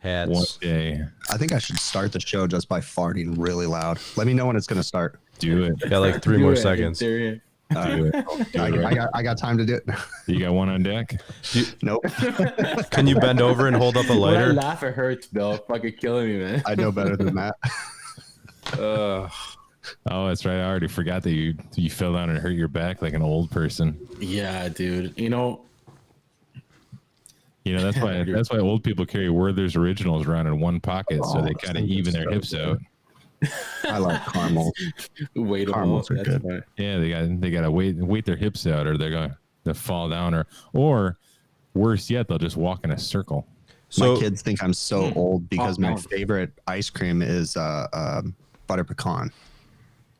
Hats. One day. I think I should start the show just by farting really loud. Let me know when it's going to start. Do it. Got like 3 more seconds. Do it. I got time to do it. You got one on deck? Nope. Can you bend over and hold up a When I lighter? laugh, it hurts, Bill. Fucking killing me, man. I know better than that. Oh, that's right. I already forgot that you fell down and hurt your back like an old person. Yeah, dude. That's why old people carry Werther's Originals around in one pocket, so they kind of even their hips out. I like caramel. Wait, Caramels are good. Fine. Yeah, they gotta wait their hips out, or they're going to fall down, or worse yet, they'll just walk in a circle. So My kids think I'm so old because my favorite ice cream is butter pecan.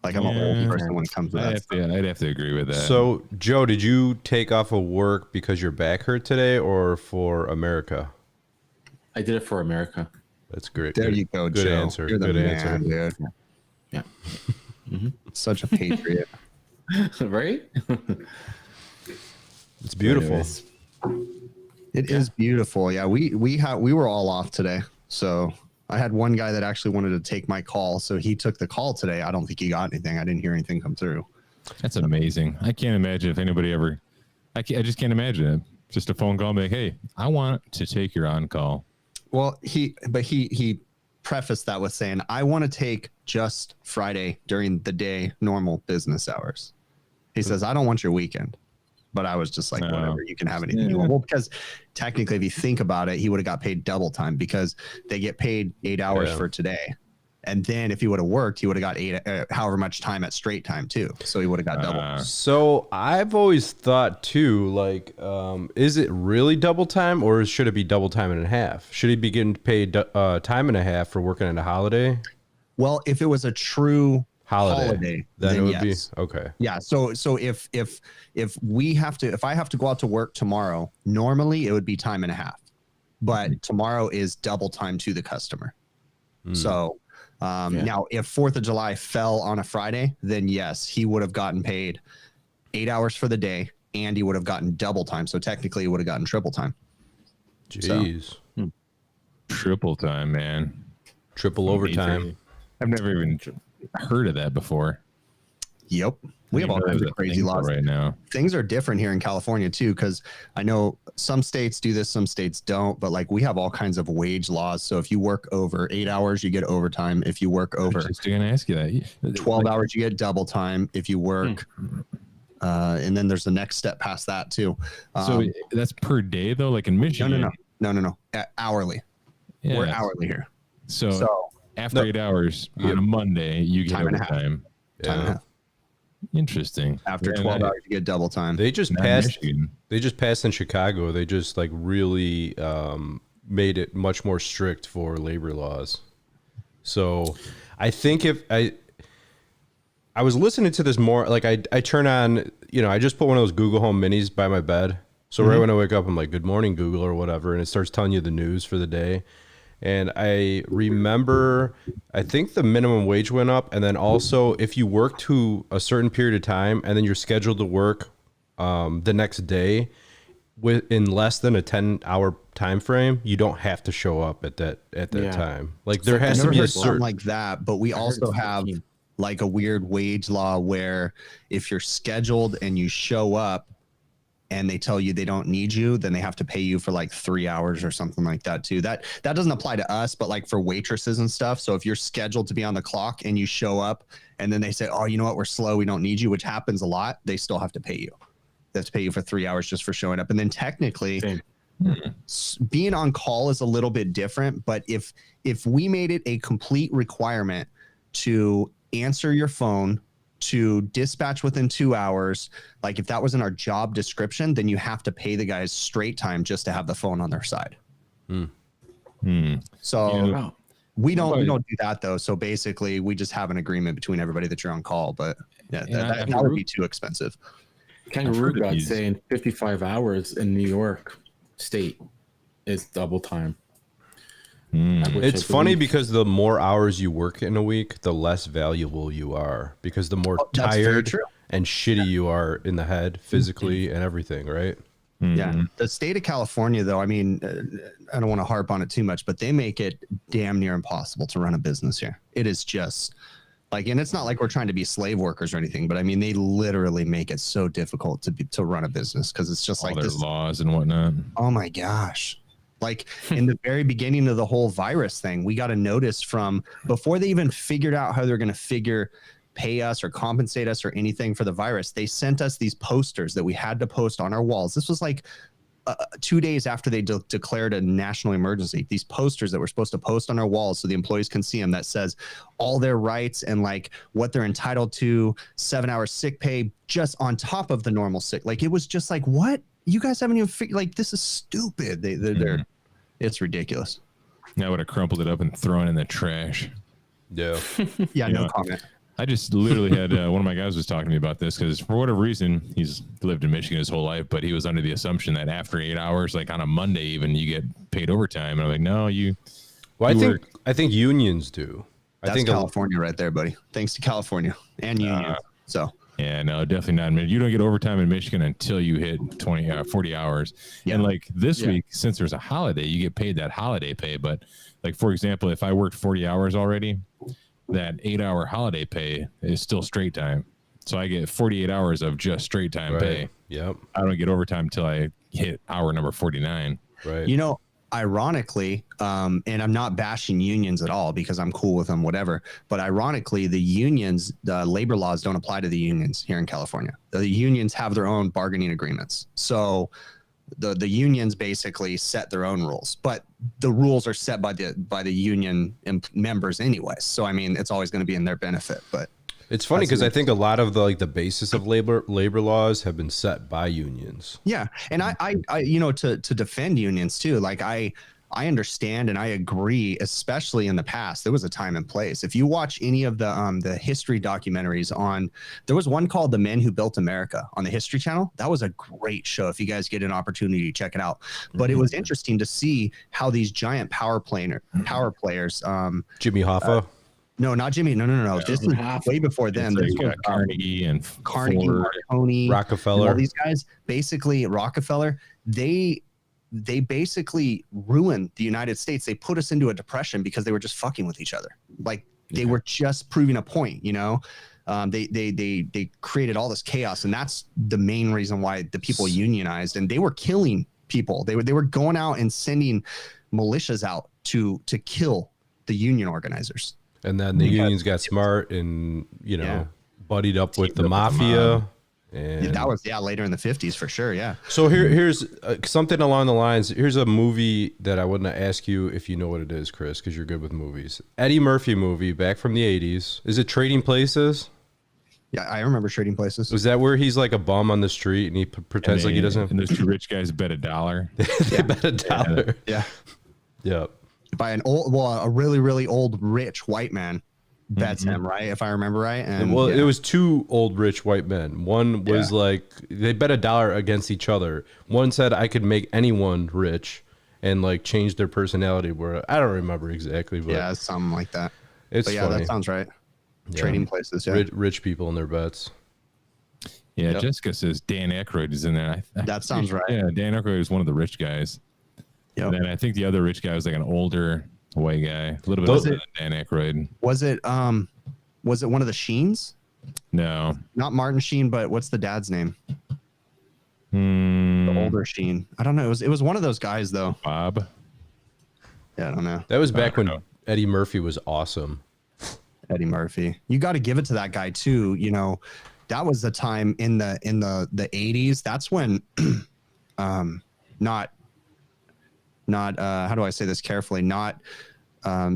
Like I'm an old person when it comes to that. I'd have to agree with that. So, Joe, did you take off of work because your back hurt today or for America? I did it for America. That's great. There you go, Good Joe. answer. You're the Good man, answer. dude. Yeah. Such a patriot. Right? It's beautiful. It is beautiful. Yeah, we were all off today. So I had one guy that actually wanted to take my call, so he took the call today. I don't think he got anything. I didn't hear anything come through. That's amazing. I can't imagine if anybody ever. I just can't imagine it. Just a phone call, and be like, "Hey, I want to take your on call." Well, he prefaced that with saying, "I want to take just Friday during the day, normal business hours." He says, "I don't want your weekend." But I was just like, whatever, you can have anything you want. Well, because technically, if you think about it, he would have got paid double time because they get paid 8 hours for today. And then if he would have worked, he would have got however much time at straight time too. So he would have got double. So I've always thought too, like, is it really double time or should it be double time and a half? Should he be getting paid time and a half for working on a holiday? Well, if it was a true holiday then it would yes. be okay. Yeah. So if I have to go out to work tomorrow, normally it would be time and a half, but tomorrow is double time to the customer. So now if 4th of July fell on a Friday, then yes, he would have gotten paid 8 hours for the day and he would have gotten double time. So technically he would have gotten triple time. Jeez. So, Triple time, man. Triple overtime. I've never even heard of that before. Yep. We have all kinds of crazy laws right now. Things are different here in California too, because I know some states do this, some states don't, but like we have all kinds of wage laws. So if you work over 8 hours, you get overtime. If you work over just going to ask you that 12 hours, you get double time. If you work, and then there's the next step past that too. So that's per day though, like in Michigan? No. Hourly. Yeah. We're hourly here. So after 8 hours on a Monday, you get Time and a half. overtime. Time and a half. Interesting. After 12 hours, you get double time. They just passed in Chicago. They just like really made it much more strict for labor laws. So I think if I was listening to this more, like I turn on, I just put one of those Google Home Minis by my bed. So right when I wake up, I'm like, good morning, Google, or whatever. And it starts telling you the news for the day. And I remember, I think the minimum wage went up. And then also if you work to a certain period of time and then you're scheduled to work the next day in less than a 10-hour time frame, you don't have to show up at that time. Like there has to be a certain like that, but we also have like a weird wage law where if you're scheduled and you show up and they tell you they don't need you, then they have to pay you for like 3 hours or something like that too. That doesn't apply to us, but like for waitresses and stuff. So if you're scheduled to be on the clock and you show up and then they say, oh, you know what, we're slow, we don't need you, which happens a lot, they still have to pay you. They have to pay you for 3 hours just for showing up. And then technically being on call is a little bit different, but if we made it a complete requirement to answer your phone, to dispatch within 2 hours, like if that was in our job description, then you have to pay the guys straight time just to have the phone on their side. So we don't do that though. So basically we just have an agreement between everybody that you're on call, but that would be too expensive. Kangaroo got saying 55 hours in New York State is double time. It's funny because the more hours you work in a week, the less valuable you are because the more tired and shitty you are in the head physically and everything, right? Yeah. The state of California, though, I mean, I don't want to harp on it too much, but they make it damn near impossible to run a business here. It is just like, and it's not like we're trying to be slave workers or anything, but I mean, they literally make it so difficult to run a business because it's just all like their this laws and whatnot. Oh my gosh. Like in the very beginning of the whole virus thing, we got a notice from before they even figured out how they're going to pay us or compensate us or anything for the virus. They sent us these posters that we had to post on our walls. This was like 2 days after they declared a national emergency. These posters that we're supposed to post on our walls so the employees can see them that says all their rights and like what they're entitled to, 7-hour sick pay just on top of the normal sick. Like it was just like, what? You guys haven't even figured, like, this is stupid. They're it's ridiculous. I would have crumpled it up and thrown it in the trash. Yeah. Yeah, no comment. I just literally had one of my guys was talking to me about this because for whatever reason, he's lived in Michigan his whole life, but he was under the assumption that after 8 hours, like on a Monday even, you get paid overtime. And I'm like, no, Well, I think unions do. That's I think California right there, buddy. Thanks to California and unions. Yeah, no, definitely not. You don't get overtime in Michigan until you hit 40 hours. Yeah. And like this week, since there's a holiday, you get paid that holiday pay. But like, for example, if I worked 40 hours already, that 8-hour holiday pay is still straight time. So I get 48 hours of just straight time pay. Yep. I don't get overtime until I hit hour number 49. Right. You know, ironically, and I'm not bashing unions at all because I'm cool with them, whatever. But ironically, the unions, the labor laws don't apply to the unions here in California. The unions have their own bargaining agreements. So the unions basically set their own rules, but the rules are set by the union members anyway. So I mean, it's always going to be in their benefit. But it's funny because I think a lot of the basis of labor laws have been set by unions. Yeah, and I you know, to defend unions too, like I understand and I agree, especially in the past, there was a time and place. If you watch any of the history documentaries there was one called The Men Who Built America on the History Channel. That was a great show. If you guys get an opportunity, check it out. But it was interesting to see how these giant power players, Jimmy Hoffa. No, not Jimmy. No. This is way before then. There's like Carnegie and Carnegie, Marconi, Rockefeller. All these guys, basically Rockefeller, they basically ruined the United States. They put us into a depression because they were just fucking with each other. Like they were just proving a point, you know. They created all this chaos, and that's the main reason why the people unionized. And they were killing people. They were going out and sending militias out to kill the union organizers. And then the unions got smart and, buddied up with the mafia. And that was, later in the 50s for sure. Yeah. So here's something along the lines. Here's a movie that I wouldn't ask you if you know what it is, Chris, because you're good with movies. Eddie Murphy movie back from the 80s. Is it Trading Places? Yeah, I remember Trading Places. Was that where he's like a bum on the street and he pretends like he doesn't? And those two rich guys bet $1. They bet $1. Yeah. Yep. By a really, really old, rich white man bets him, right? If I remember right. And it was two old, rich white men. One was like, they bet $1 against each other. One said, I could make anyone rich and like change their personality. Where I don't remember exactly, but something like that. It's funny. That sounds right. Yeah. Trading Places. Yeah. Rich people in their bets. Yeah. Yep. Jessica says Dan Aykroyd is in there. That sounds right. Yeah. Dan Aykroyd is one of the rich guys. Yep. And then I think the other rich guy was like an older white guy, a little bit older than Dan Aykroyd. Was it one of the Sheens? No, not Martin Sheen, but what's the dad's name? The older Sheen. I don't know. It was one of those guys though. Bob. Yeah, I don't know. That was back when Eddie Murphy was awesome. Eddie Murphy. You got to give it to that guy too. You know, that was the time in the 80s. That's when, not how do I say this carefully, not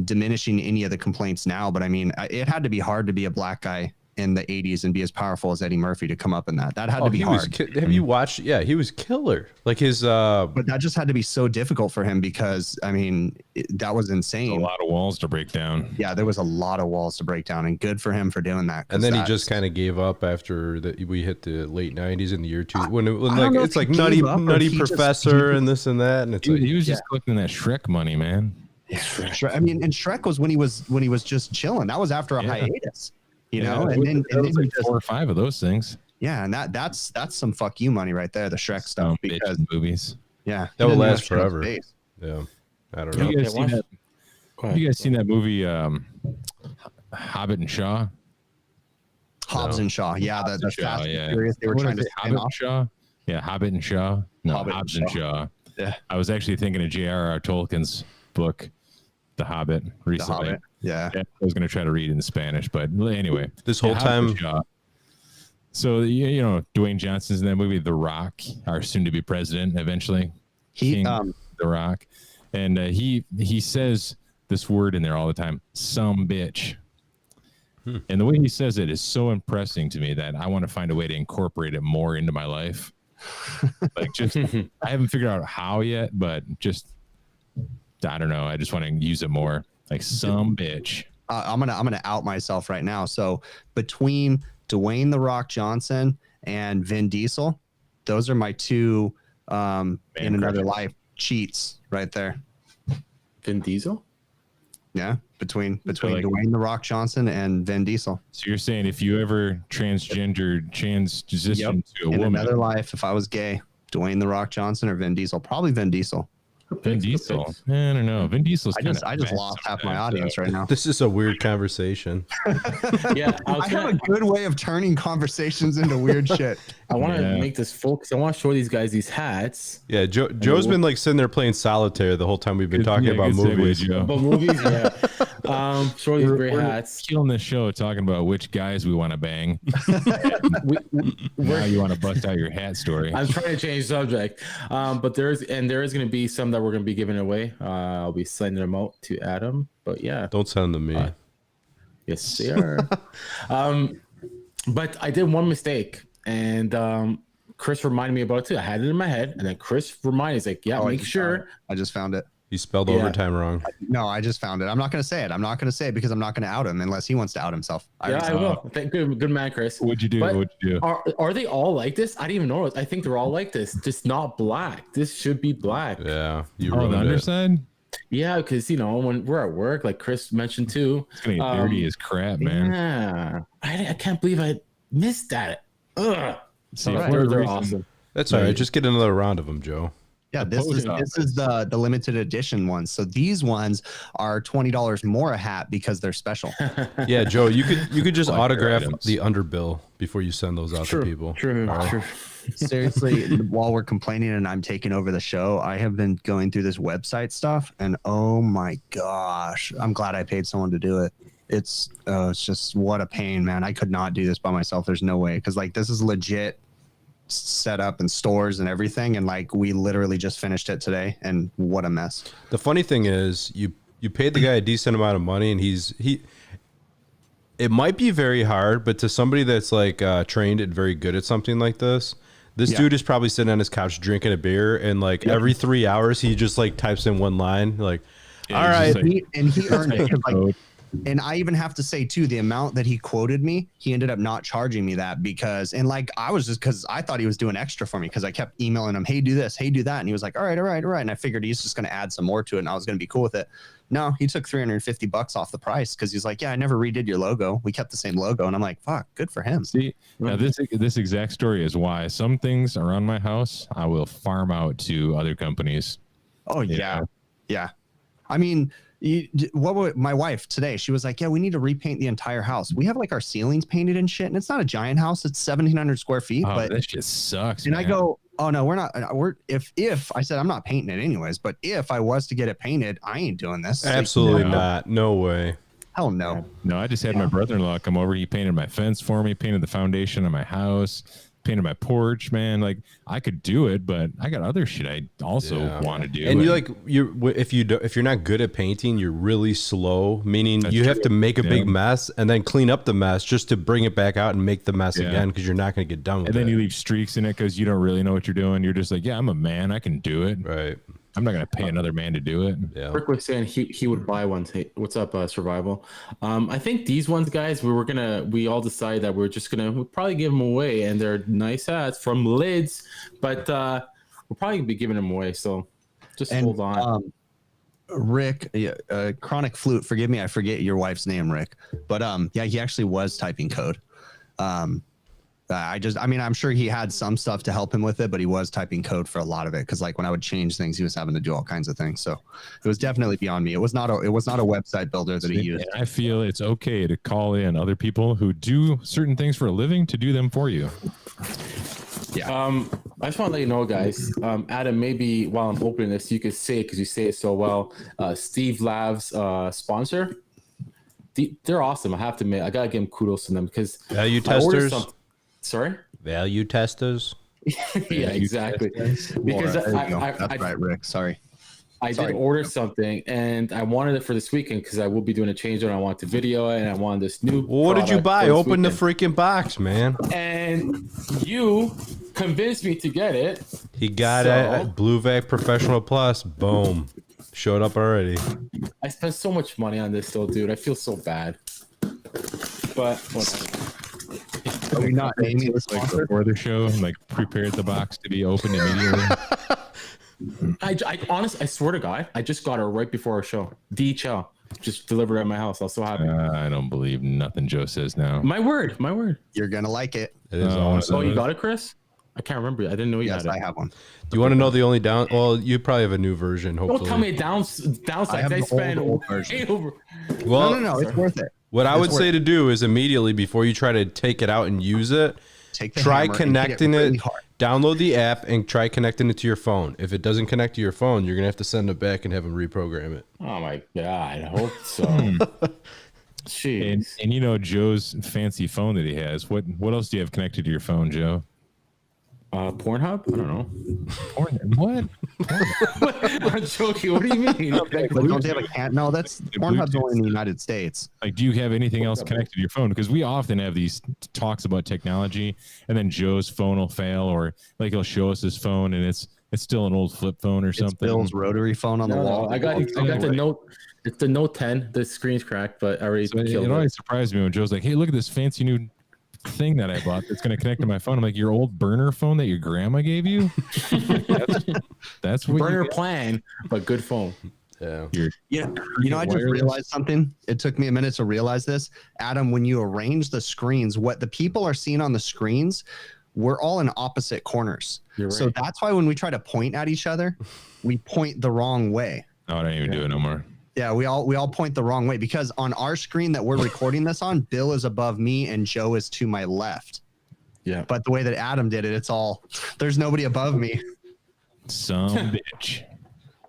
diminishing any of the complaints now, but I mean, it had to be hard to be a black guy in the 80s and be as powerful as Eddie Murphy to come up in that. That had to be hard. Have you watched? Yeah, he was killer. Like his but that just had to be so difficult for him because I mean, that was insane. A lot of walls to break down. Yeah, there was a lot of walls to break down, and good for him for doing that. And then he just kind of gave up after we hit the late 90s in the year 2000 when like it's like nutty professor and this and that, and it's he was just collecting that Shrek money, man. Yeah, I mean, and Shrek was when he was just chilling. That was after a hiatus. You know, and then like 4 or 5 of those things. Yeah, and that's some fuck you money right there, the Shrek stuff. Because movies. Yeah, that will last forever. Yeah, I don't know. You guys seen that? You guys seen that movie, Hobbit and Shaw? Hobbs and Shaw. Yeah, the Fast and Furious. They were trying to Hobbit and Shaw. Yeah, Hobbit and Shaw. No, Hobbs and Shaw. Yeah, I was actually thinking of J.R.R. Tolkien's book, The Hobbit, recently. The Hobbit. Yeah, I was going to try to read it in Spanish, but anyway, this whole time. So you know, Dwayne Johnson's in that movie, The Rock, our soon-to-be president, eventually. King, The Rock, and he says this word in there all the time, some bitch. And the way he says it is so impressing to me that I want to find a way to incorporate it more into my life. Like, just I haven't figured out how yet, but just I don't know. I just want to use it more. Like, some bitch. I'm gonna out myself right now. So between Dwayne "The Rock" Johnson and Vin Diesel, those are my two in another life cheats right there. Vin Diesel? Yeah, between like, Dwayne "The Rock" Johnson and Vin Diesel. So you're saying if you ever transition to a in woman, another life, if I was gay, Dwayne "The Rock" Johnson or Vin Diesel? Probably Vin Diesel. Vin Diesel. I don't know. Vin Diesel's I just lost half my audience right now. This is a weird conversation. Yeah, I have a good way of turning conversations into weird shit. I want to make this full because I want to show these guys these hats. Yeah, Joe's been like sitting there playing solitaire the whole time we've been talking about movies. About movies, yeah. Show these great hats. Killing this show talking about which guys we want to bang. Now you want to bust out your hat story. I'm trying to change subject, but there is going to be some that we're going to be giving away. I'll be sending them out to Adam, but yeah, don't send them to me. Yes, they are. But I did one mistake, and Chris reminded me about it too. I had it in my head, and then Chris reminded me, he's like, "Yeah, make sure." I just found it. You spelled overtime wrong. No, I just found it. I'm not going to say it. I'm not going to say it because I'm not going to out him unless he wants to out himself. I will. Good man, Chris. What'd you do? What'd you do? Are they all like this? I didn't even know. I think they're all like this, just not black. This should be black. Yeah. You on the underside? Yeah, because when we're at work, like Chris mentioned too, it's gonna get dirty as crap, man. Yeah, I can't believe I missed that. Ugh. See, they're awesome. That's all right. Just get another round of them, Joe. Yeah, this is the limited edition ones. So these ones are $20 more a hat because they're special. Yeah, Joe, you could just autograph the underbill before you send those out to people. True. Seriously, while we're complaining and I'm taking over the show, I have been going through this website stuff, and oh my gosh, I'm glad I paid someone to do it. It's just what a pain, man. I could not do this by myself. There's no way, because like this is legit set up and stores and everything, and like we literally just finished it today, and what a mess. The funny thing is you paid the guy a decent amount of money, and it might be very hard, but to somebody that's like trained and very good at something like this dude is probably sitting on his couch drinking a beer, and like every 3 hours he just like types in one line like, all right, he earned it. Like, and I even have to say too, the amount that he quoted me, he ended up not charging me that because I was just, because I thought he was doing extra for me because I kept emailing him, hey, do this, hey, do that, and he was like, all right, and I figured he's just going to add some more to it, and I was going to be cool with it. No, he took $350 off the price because he's like, yeah, I never redid your logo. We kept the same logo, and I'm like, fuck, good for him. See, now this exact story is why some things around my house I will farm out to other companies. Oh yeah. I mean, my wife today, she was like, yeah, we need to repaint the entire house. We have like our ceilings painted and shit, and it's not a giant house. It's 1,700 square feet. But that shit sucks. And man. I go, oh no, we're not. If I said I'm not painting it anyways, but if I was to get it painted, I ain't doing this. Absolutely not. No way. Hell no. No, I just had my brother-in-law come over. He painted my fence for me, painted the foundation on my house, painted my porch, man. Like I could do it, but I got other shit I also want to do. And if you're not good at painting, you're really slow, meaning you have to make a big mess and then clean up the mess just to bring it back out and make the mess again, because you're not going to get done with it. And then you leave streaks in it because you don't really know what you're doing. You're just like, yeah, I'm a man, I can do it. Right. I'm not going to pay another man to do it. Yeah. Rick was saying he would buy one. Hey, what's up, Survival? I think these ones, guys, we all decided that we'll probably give them away, and they're nice hats from Lids, but we'll probably be giving them away. So just hold on. Rick, Chronic Flute, forgive me, I forget your wife's name, Rick, but yeah, he actually was typing code. I mean, I'm sure he had some stuff to help him with it, but he was typing code for a lot of it. Cause like when I would change things, he was having to do all kinds of things. So it was definitely beyond me. It was not a website builder that he used. I feel it's okay to call in other people who do certain things for a living to do them for you. Yeah. I just want to let you know, guys. Adam, maybe while I'm opening this, you could say, because you say it so well, Steve Lav's sponsor. They're awesome. I have to admit, I gotta give them kudos to them because value testers. Sorry, value testers. Yeah, exactly. Because that's right, Rick. Sorry. I did order something and I wanted it for this weekend because I will be doing a change and I want to video it and I wanted this new. Well, what did you buy? Open the freaking box, man. And you convinced me to get it. He got it at Blue Vac Professional Plus. Boom. Showed up already. I spent so much money on this though, dude. I feel so bad. But whatever. Are we not naming the sponsor before the show? Like prepared the box to be opened immediately. I honestly, I swear to God, I just got her right before our show. DHL just delivered at my house. I was so happy. I don't believe nothing Joe says now. My word. You're gonna like it. It is awesome. Oh, you got it, Chris? I can't remember. I didn't know you had it. Yes, I have one. Do you want to know the only down? Well, you probably have a new version. Hopefully. Don't tell me downside. I spend old version. over. Well, No, it's worth it. What I would say to do is immediately before you try to take it out and use it, try connecting it, download the app and try connecting it to your phone. If it doesn't connect to your phone, you're going to have to send it back and have them reprogram it. Oh my God. I hope so. Jeez. And you know Joe's fancy phone that he has. What else do you have connected to your phone, Joe? Pornhub? I don't know. What? I'm joking. What do you mean? Don't they have a cat? No, that's Pornhub's only in the United States. Like, do you have anything else connected to your phone? Because we often have these talks about technology, and then Joe's phone will fail, or like he'll show us his phone, and it's still an old flip phone or something. Bill's rotary phone on the wall. I got the Note. It's the Note 10. The screen's cracked, but I already killed it. It always surprised me when Joe's like, "Hey, look at this fancy new thing that I bought that's going to connect to my phone." I'm like, your old burner phone that your grandma gave you? that's what burner plan, but good phone. Yeah. I just realized something. It took me a minute to realize this. Adam, when you arrange the screens, what the people are seeing on the screens, we're all in opposite corners. Right. So that's why when we try to point at each other, we point the wrong way. No, I don't even do it no more. Yeah, we all point the wrong way because on our screen that we're recording this on, Bill is above me and Joe is to my left. Yeah. But the way that Adam did it, there's nobody above me. Some bitch.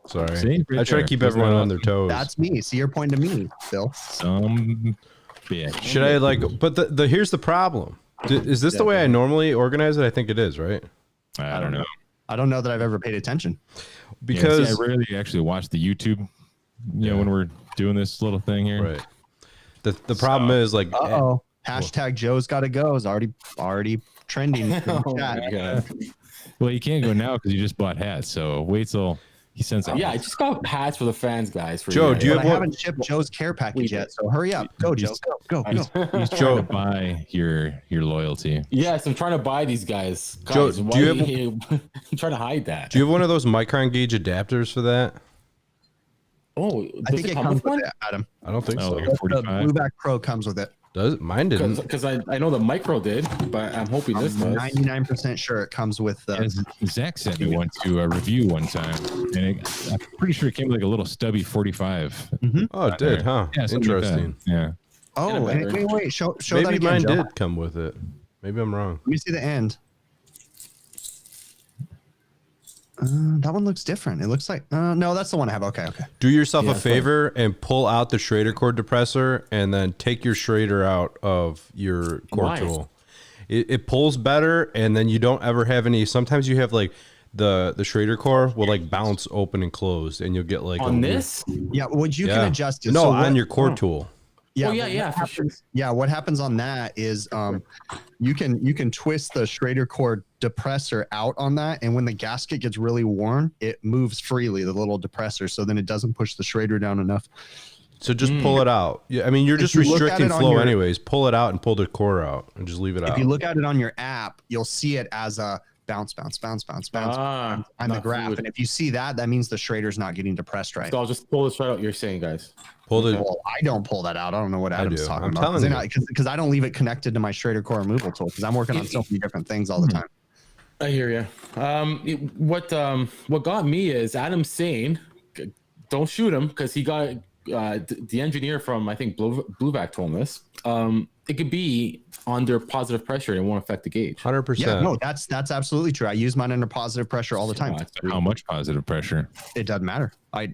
Sorry. See, I try to keep everyone on their toes. That's me. See, you're pointing to me, Bill. Some bitch. Should I but here's the problem. Is this the way I normally organize it? I think it is, right? I don't know. I don't know that I've ever paid attention. Because I rarely actually watch the YouTube, when we're doing this little thing here. Right. The problem is like, hashtag Joe's gotta go is already trending. Well, you can't go now because you just bought hats. So wait till he sends out. I just got hats for the fans, guys. For Joe, do you have I haven't shipped Joe's care package yet, so hurry up. Go, Joe. Go. He's trying to buy your loyalty. Yes, I'm trying to buy these guys. Joe, do you have? I'm trying to hide that. Do you have one of those micron gauge adapters for that? Oh, I think it comes with it, Adam. I don't think so. Like a 45? The Blue Vac Pro comes with it. Does it? Mine didn't. Because I know the micro did, but I'm hoping this does. 99% sure it comes with the. Zach sent me one to review one time, and I'm pretty sure it came with like a little stubby 45. Mm-hmm. Oh, it did, huh? Yeah, interesting. Like yeah. Oh, wait. Show Maybe that again, mine Joe. did come with it. Maybe I'm wrong. Let me see the end. That one looks different. It looks like no, that's the one I have. Okay. Do yourself a favor and pull out the Schrader cord depressor, and then take your Schrader out of your cord tool. It pulls better, and then you don't ever have any. Sometimes you have like the Schrader core will like bounce open and close, and you'll get like on this. Yeah, would you can adjust it? No, on your cord tool. Yeah, for sure. Yeah, what happens on that is you can twist the Schrader cord depressor out on that, and when the gasket gets really warm, it moves freely, the little depressor, so then it doesn't push the Schrader down enough. So just pull it out. Yeah, I mean, you're just restricting flow anyways. Pull it out and pull the core out and just leave it out. If you look at it on your app, you'll see it as a bounce on Ah, the graph. fluid. And if you see that, that means the Schrader's not getting depressed right. So I'll just pull this right out. You're saying, guys. Pull the. Well, I don't pull that out. I don't know what Adam's do. talking I'm about. telling you. Because I don't leave it connected to my Schrader core removal tool because I'm working on so many different things all the time. I hear you. What got me is Adam saying, don't shoot him, because he got the engineer from, I think, Bluevac told him this. It could be under positive pressure and it won't affect the gauge. 100%. Yeah, no, that's absolutely true. I use mine under positive pressure all the time. How much positive pressure? It doesn't matter. I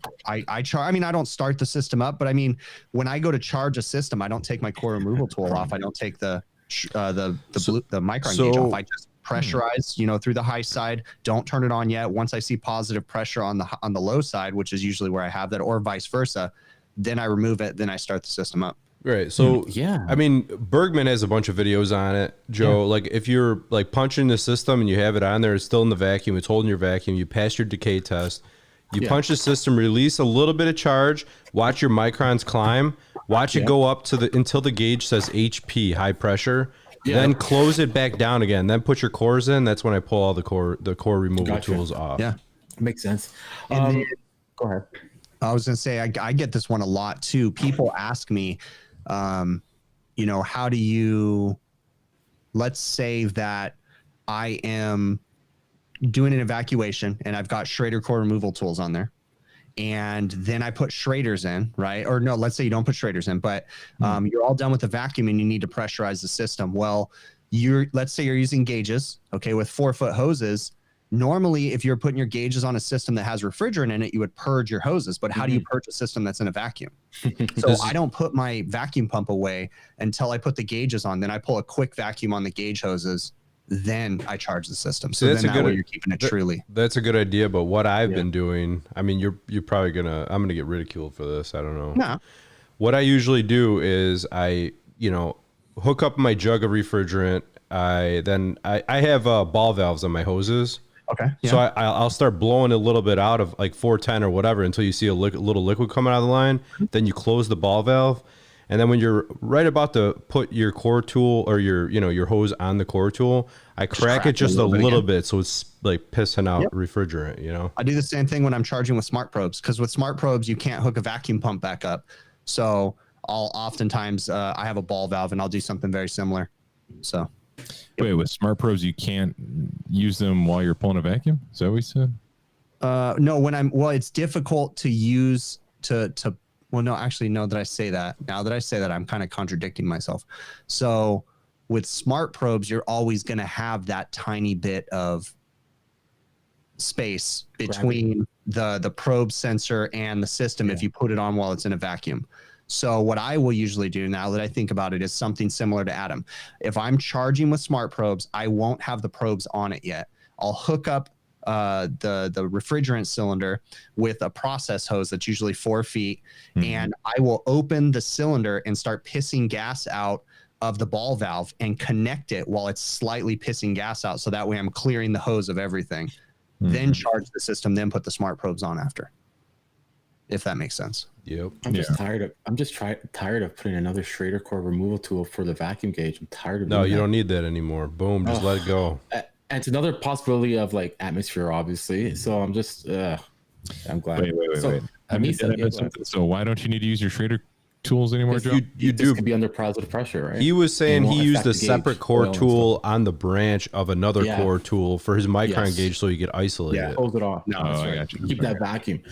mean, I don't start the system up, but I mean, when I go to charge a system, I don't take my core removal tool off. I don't take the micron gauge off. I just pressurize, through the high side. Don't turn it on yet. Once I see positive pressure on the low side, which is usually where I have that, or vice versa, then I remove it. Then I start the system up. Right. So, yeah. I mean, Bergman has a bunch of videos on it, Joe. Yeah. Like, if you're like punching the system and you have it on there, it's still in the vacuum, it's holding your vacuum, you pass your decay test, you punch the system, release a little bit of charge, watch your microns climb, watch it go up to until the gauge says HP, high pressure, then close it back down again, then put your cores in. That's when I pull all the core removal tools off. Yeah. Makes sense. Go ahead. I was going to say, I get this one a lot too. People ask me, how do you, let's say that I am doing an evacuation and I've got Schrader core removal tools on there. And then I put Schraders in, right? Or no, let's say you don't put Schraders in, but you're all done with the vacuum and you need to pressurize the system. Well, let's say you're using gauges, okay, with 4-foot hoses. Normally, if you're putting your gauges on a system that has refrigerant in it, you would purge your hoses. But how do you purge a system that's in a vacuum? So I don't put my vacuum pump away until I put the gauges on. Then I pull a quick vacuum on the gauge hoses. Then I charge the system. So then that way you're keeping it truly. That's a good idea. But what I've been doing, I mean, you're probably I'm gonna get ridiculed for this. I don't know. No. What I usually do is I hook up my jug of refrigerant. I have ball valves on my hoses. Okay. Yeah. So I'll start blowing a little bit out of like 410 or whatever until you see a little liquid coming out of the line. Then you close the ball valve. And then when you're right about to put your core tool or your hose on the core tool, I crack it just a little bit so it's like pissing out refrigerant, I do the same thing when I'm charging with smart probes, because with smart probes, you can't hook a vacuum pump back up. So I'll oftentimes, I have a ball valve and I'll do something very similar. So. Wait, with smart probes, you can't use them while you're pulling a vacuum? Is that what you said? No, it's difficult to use well, no, actually, no, that I say that. Now that I say that, I'm kind of contradicting myself. So with smart probes, you're always going to have that tiny bit of space between the probe sensor and the system if you put it on while it's in a vacuum. So what I will usually do, now that I think about it, is something similar to Adam. If I'm charging with smart probes, I won't have the probes on it yet. I'll hook up the refrigerant cylinder with a process hose that's usually 4 feet, and I will open the cylinder and start pissing gas out of the ball valve and connect it while it's slightly pissing gas out. So that way I'm clearing the hose of everything. Then charge the system, then put the smart probes on after. If that makes sense. Yep. I'm just tired of putting another Schrader core removal tool for the vacuum gauge. I'm tired of you don't need that anymore. Boom, just let it go. And it's another possibility of like atmosphere, obviously. So I'm just I'm glad. Wait. So why don't you need to use your Schrader tools anymore, Joe? You do could be under positive pressure, right? He was saying he used a separate core tool on the branch of another core tool for his micron gauge so he could isolate it. Close it off. No, that's right. I got you. Keep that vacuum.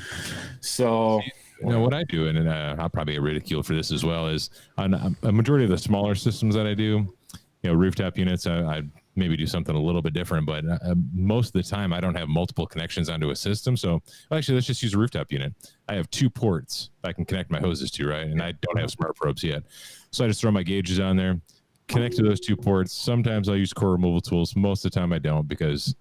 So what I do, and I'll probably get ridiculed for this as well, is on a majority of the smaller systems that I do, rooftop units, I maybe do something a little bit different, but most of the time I don't have multiple connections onto a system. So actually, let's just use a rooftop unit. I have 2 ports I can connect my hoses to, right? And I don't have smart probes yet. So I just throw my gauges on there, connect to those 2 ports. Sometimes I'll use core removal tools. Most of the time I don't, because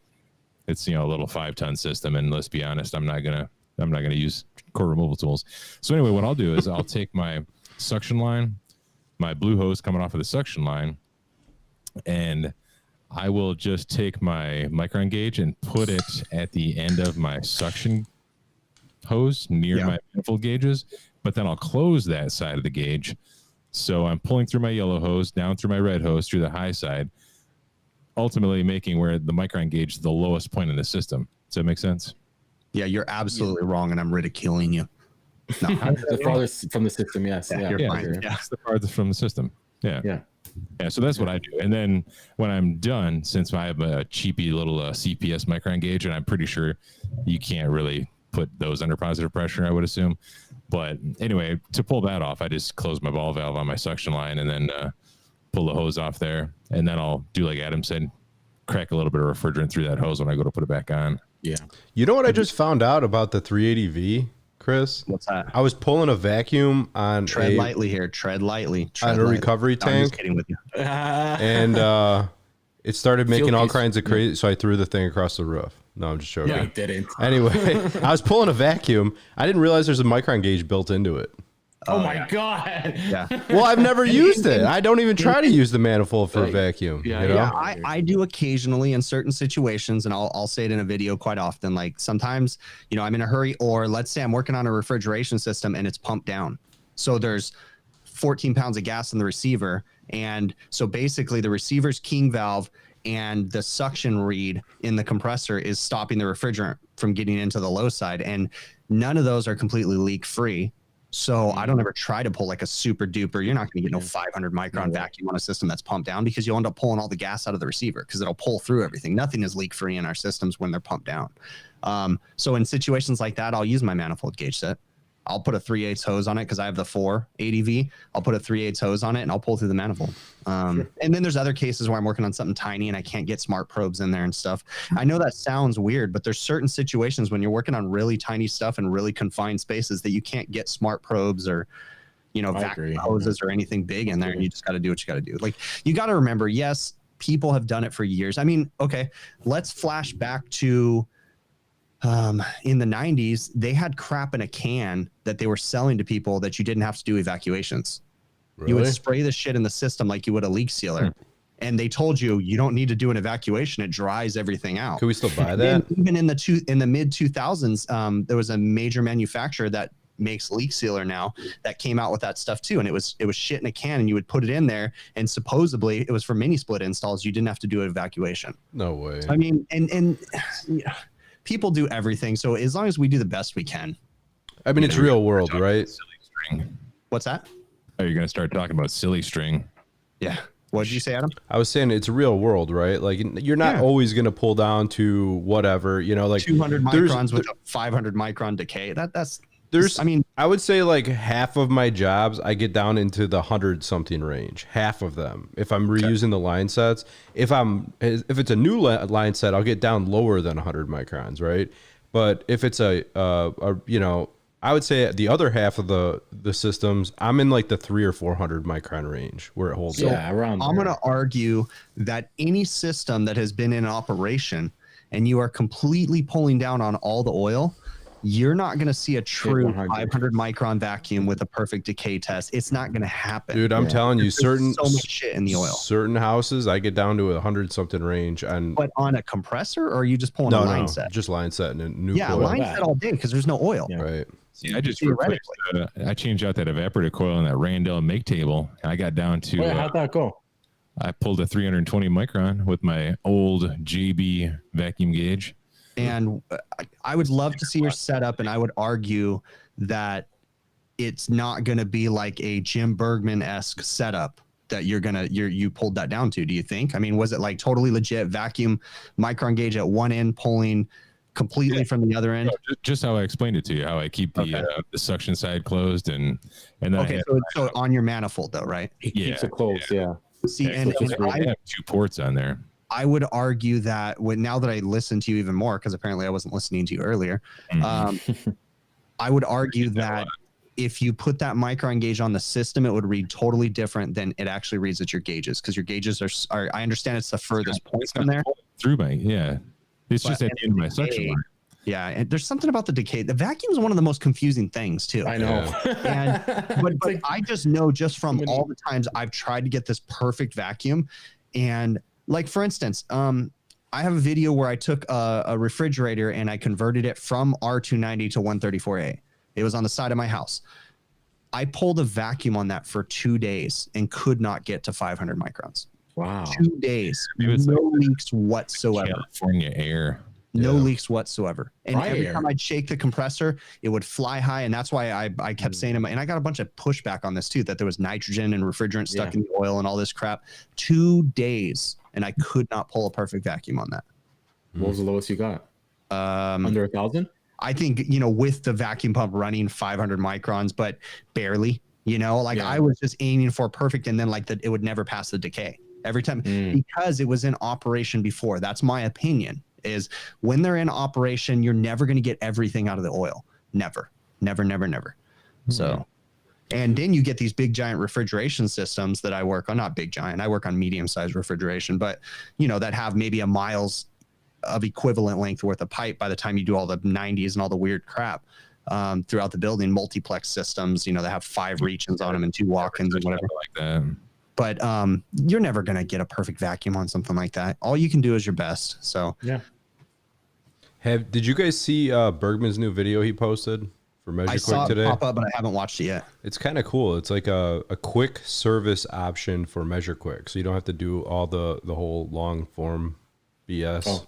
it's, a little 5-ton system. And let's be honest, I'm not going to use core removal tools. So anyway, what I'll do is I'll take my suction line, my blue hose coming off of the suction line, and I will just take my micron gauge and put it at the end of my suction hose near my manifold gauges, but then I'll close that side of the gauge. So I'm pulling through my yellow hose, down through my red hose, through the high side, ultimately making where the micron gauge is the lowest point in the system. Does that make sense? Yeah, you're absolutely wrong, and I'm ridiculing you. No, the farthest from the system. Yes. Yeah, Yeah. you're Yeah, fine. Yeah. it's the farthest from the system. Yeah. Yeah. Yeah, so that's what I do. And then when I'm done, since I have a cheapy little CPS micron gauge, and I'm pretty sure you can't really put those under positive pressure, I would assume. But anyway, to pull that off, I just close my ball valve on my suction line and then pull the hose off there. And then I'll do like Adam said, crack a little bit of refrigerant through that hose when I go to put it back on. Yeah. You know what I just found out about the 380V, Chris? What's that? I was pulling a vacuum on Tread lightly here. Tread lightly. on a recovery No, I'm just tank, kidding with you. and it started making all Feel kinds of crazy. So I threw the thing across the roof. No, I'm just joking. No, I didn't. Anyway, I was pulling a vacuum. I didn't realize there's a micron gauge built into it. Oh my God. Yeah. Well, I've never used it. I don't even try to use the manifold for a vacuum. Yeah, you know? Yeah, I do occasionally in certain situations, and I'll say it in a video quite often. Like sometimes, you know, I'm in a hurry, or let's say I'm working on a refrigeration system and it's pumped down. So there's 14 pounds of gas in the receiver. And so basically the receiver's keying valve and the suction reed in the compressor is stopping the refrigerant from getting into the low side. And none of those are completely leak free. So I don't ever try to pull like a super duper. You're not going to get no 500 micron vacuum on a system that's pumped down, because you'll end up pulling all the gas out of the receiver because it'll pull through everything. Nothing is leak free in our systems when they're pumped down. So in situations like that, I'll use my manifold gauge set. I'll put a 3/8 hose on it because I have the 480V. I'll put a 3/8 hose on it and I'll pull through the manifold. And then there's other cases where I'm working on something tiny and I can't get smart probes in there and stuff. I know that sounds weird, but there's certain situations when you're working on really tiny stuff in really confined spaces that you can't get smart probes or, you know, vacuum hoses or anything big in there. And you just got to do what you got to do. Like, you got to remember, yes, people have done it for years. I mean, okay, let's flash back to in the 90s, they had crap in a can that they were selling to people that you didn't have to do evacuations. Really? You would spray the shit in the system like you would a leak sealer. And they told you, you don't need to do an evacuation. It dries everything out. Can we still buy that? Even in the mid 2000s, there was a major manufacturer that makes leak sealer now that came out with that stuff too. And it was shit in a can, and you would put it in there, and supposedly it was for mini split installs. You didn't have to do an evacuation. No way. I mean, and yeah, people do everything. So as long as we do the best we can. I mean, it's real world, right? Silly string. What's that? Oh, you're going to start talking about silly string. Yeah. What did you say, Adam? I was saying it's real world, right? Like, you're not always going to pull down to whatever, you know, like 200 microns with a 500 micron decay. I mean, I would say like half of my jobs, I get down into the 100 something range, half of them. If I'm reusing the line sets, if it's a new line set, I'll get down lower than 100 microns, right? But if it's a you know, I would say the other half of the systems, I'm in like the 300 or 400 micron range where it holds. Yeah, around there. I'm going to argue that any system that has been in operation and you are completely pulling down on all the oil, you're not going to see a true 500 micron vacuum with a perfect decay test. It's not going to happen. Dude, I'm telling you, so much shit in the oil. Certain houses, I get down to a 100 something range. But on a compressor, or are you just pulling a line set? Just line set and a new coil. Line set all day because there's no oil. Yeah. Right. See, I just I changed out that evaporator coil in that Randell make table, and I got down to. How'd that go? I pulled a 320 micron with my old JB vacuum gauge. And I would love to see your setup, and I would argue that it's not going to be like a Jim Bergman-esque setup that you pulled that down to. Do you think? I mean, was it like totally legit vacuum micron gauge at one end pulling completely from the other end? No, just how I explained it to you, how I keep the suction side closed and then okay. So on your manifold though, right? He keeps it closed. Yeah. See, and I have 2 ports on there. I would argue that now that I listen to you even more, because apparently I wasn't listening to you earlier, I would argue that if you put that micron gauge on the system, it would read totally different than it actually reads at your gauges, because your gauges are I understand it's the furthest point from there. Through my, it's just at the end of my suction line. Yeah, and there's something about the decay. The vacuum is one of the most confusing things too. I know. But I just know just from all the times I've tried to get this perfect vacuum, and like, for instance, I have a video where I took a refrigerator and I converted it from R290 to 134A. It was on the side of my house. I pulled a vacuum on that for 2 days and could not get to 500 microns. Wow. 2 days. Maybe it's No leaks whatsoever. California air. No Yeah. leaks whatsoever. And Dry every air. time I'd shake the compressor, it would fly high. And that's why I kept saying to my, and I got a bunch of pushback on this too, that there was nitrogen and refrigerant stuck in the oil and all this crap. 2 days. And I could not pull a perfect vacuum on that. What was the lowest you got? Under 1,000? I think, with the vacuum pump running 500 microns, but barely, I was just aiming for perfect. And then it would never pass the decay every time because it was in operation before. That's my opinion. Is when they're in operation, you're never going to get everything out of the oil. Never. So, and then you get these big giant refrigeration systems that I work on, not big giant. I work on medium-sized refrigeration, but that have maybe a miles of equivalent length worth of pipe by the time you do all the 90s and all the weird crap throughout the building. Multiplex systems, that have 5 reach-ins on them and 2 walk-ins and whatever like that. But you're never going to get a perfect vacuum on something like that. All you can do is your best. So Yeah. Did you guys see Bergman's new video he posted for I saw MeasureQuick today? it pop up, but I haven't watched it yet. It's kind of cool. It's like a quick service option for MeasureQuick, so you don't have to do all the whole long form BS. Oh.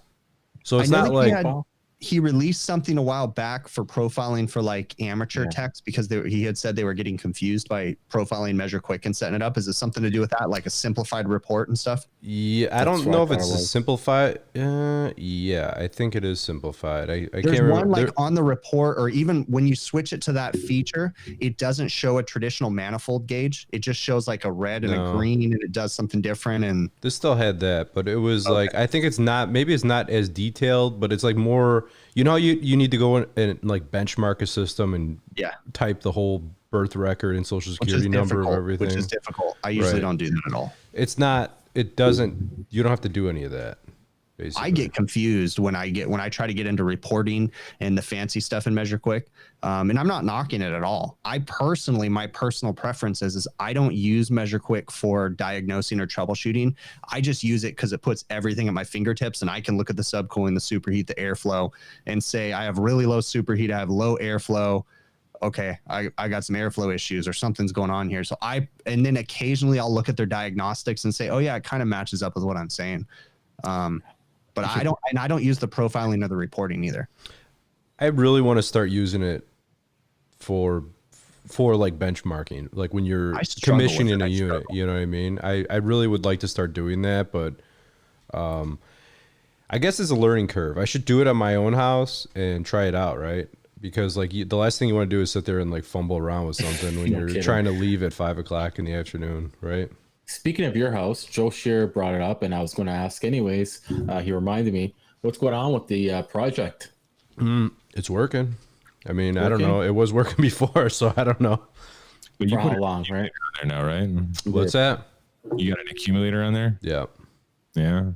So it's I know not that like he released something a while back for profiling for amateur techs because he had said they were getting confused by profiling MeasureQuick and setting it up. Is it something to do with that, like a simplified report and stuff? Yeah, I don't know if it's a simplified. Yeah, I think it is simplified. I There's can't remember. one on the report, or even when you switch it to that feature, it doesn't show a traditional manifold gauge. It just shows like a red and a green, and it does something different. And this still had that, but it was like, I think it's not. Maybe it's not as detailed, but it's like more. How you need to go in and like benchmark a system and type the whole birth record and social security number of everything, which is difficult. I usually don't do that at all. It's not. It doesn't. You don't have to do any of that. Basically. I get confused when I try to get into reporting and the fancy stuff in MeasureQuick, and I'm not knocking it at all. My personal preference is I don't use MeasureQuick for diagnosing or troubleshooting. I just use it because it puts everything at my fingertips, and I can look at the subcooling, the superheat, the airflow, and say I have really low superheat, I have low airflow. Okay, I got some airflow issues or something's going on here. So and then occasionally I'll look at their diagnostics and say, oh yeah, it kind of matches up with what I'm saying. But I don't use the profiling or the reporting either. I really want to start using it for like benchmarking, like when you're commissioning a unit. You know what I mean? I really would like to start doing that, but I guess it's a learning curve. I should do it on my own house and try it out, right? Because like the last thing you want to do is sit there and like fumble around with something when you're trying to leave at 5 o'clock in the afternoon, right? Speaking of your house, Joe Shear brought it up, and I was going to ask anyways. He reminded me, what's going on with the project? It's working. I mean, I don't know. It was working before, so I don't know. But you For put how long, right? there now, right? What's that? You got an accumulator on there? Yeah. Yeah.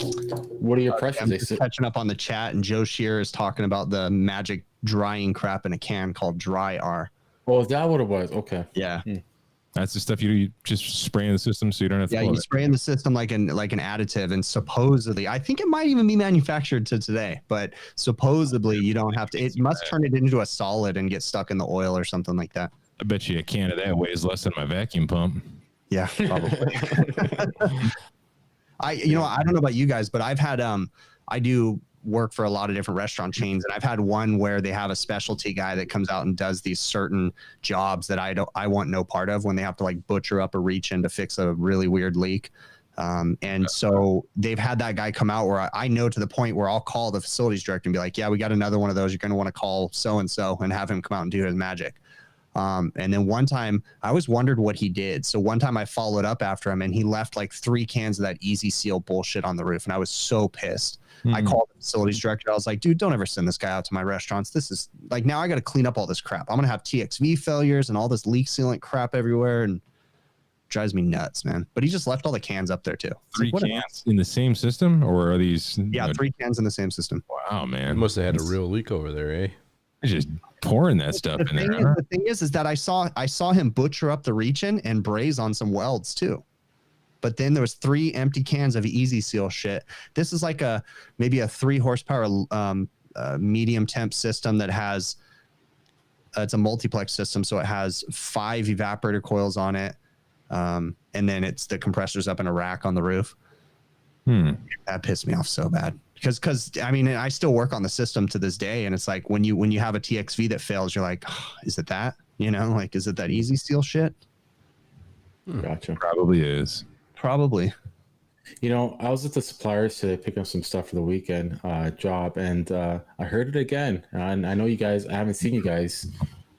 What are your pressures? I'm just catching up on the chat, and Joe Shear is talking about the magic drying crap in a can called Dry R. Oh, is that what it was? Okay. Yeah. That's the stuff you just spray in the system so you don't have to. Yeah, you spray in the system like an additive, and supposedly, I think it might even be manufactured to today, but supposedly you don't have to. It must turn it into a solid and get stuck in the oil or something like that. I bet you a can of that weighs less than my vacuum pump. Yeah, probably. I don't know about you guys, but I've had I do work for a lot of different restaurant chains, and I've had one where they have a specialty guy that comes out and does these certain jobs that I want no part of, when they have to like butcher up a reach in to fix a really weird leak. So they've had that guy come out where I know to the point where I'll call the facilities director and be like, yeah, we got another one of those. You're going to want to call so-and-so and have him come out and do his magic. And then one time I always wondered what he did. So one time I followed up after him, and he left like 3 cans of that Easy Seal bullshit on the roof. And I was so pissed. I called the facilities director. I was like, dude, don't ever send this guy out to my restaurants. This is like, now I got to clean up all this crap. I'm going to have TXV failures and all this leak sealant crap everywhere. And it drives me nuts, man. But he just left all the cans up there too. 3 cans in the same system, or are these? Yeah, 3 cans in the same system. Wow, man. You must have had a real leak over there, eh? Just pouring that stuff in there. The thing is that I saw him butcher up the reach-in and braze on some welds too. But then there was 3 empty cans of Easy Seal shit. This is like maybe a 3 horsepower medium temp system that has it's a multiplex system, so it has 5 evaporator coils on it, and then it's the compressor's up in a rack on the roof. That pissed me off so bad because I mean, I still work on the system to this day, and it's like when you have a TXV that fails, you're like, oh, is it that? You know, like, is it that easy steel shit? Gotcha. Probably is. Probably. You know, I was at the suppliers to pick up some stuff for the weekend job, and I heard it again. And I know you guys, I haven't seen you guys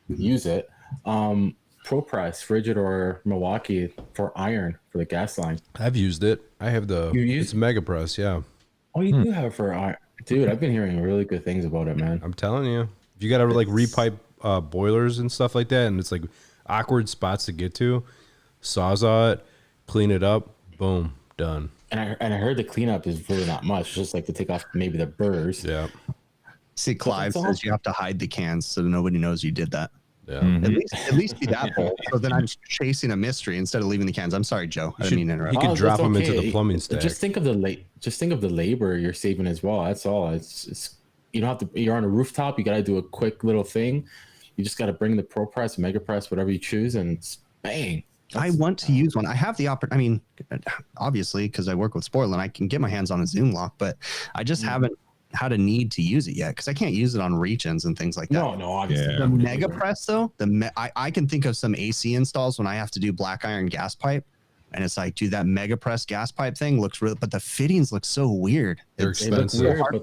use it. ProPress, Rigid or Milwaukee for iron for the gas line. I've used it. I have it's Mega Press, yeah. Oh, you do have for iron. Dude, I've been hearing really good things about it, man. I'm telling you. If you got to like repipe boilers and stuff like that, and it's like awkward spots to get to, Sawzall it, clean it up, boom, done. And I heard the cleanup is really not much, just like to take off maybe the burrs. Yeah. See, Clive says you have to hide the cans so nobody knows you did that. Yeah. At least be that bold. So then I'm chasing a mystery instead of leaving the cans. I'm sorry, Joe. I didn't mean to interrupt. You can drop them into the plumbing stack. Just think of the labor you're saving as well. That's all. It's you don't have to. You're on a rooftop. You got to do a quick little thing. You just got to bring the ProPress, Mega Press, whatever you choose, and it's bang. I want to use one. I have the I mean, obviously, because I work with Sportland, I can get my hands on a Zoom lock, but I just haven't had a need to use it yet because I can't use it on reach-ins and things like that. No, obviously. The Mega Press, though, I can think of some AC installs when I have to do black iron gas pipe, and it's like, dude, that Mega Press gas pipe thing looks real, but the fittings look so weird. They're expensive. It's so hard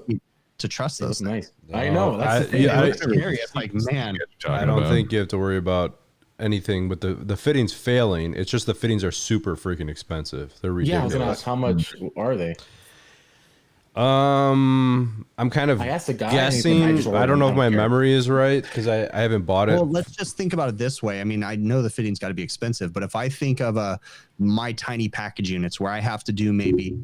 to trust those. Nice. I know. That's the thing. It's like, man, I don't think you have to worry about anything with the fittings failing. It's just the fittings are super freaking expensive. They're ridiculous. Yeah, I was gonna ask, how much are they? I'm kind of guessing. I don't know if my memory is right because I haven't bought it. Well, let's just think about it this way. I mean, I know the fitting's got to be expensive, but if I think of my tiny package units where I have to do maybe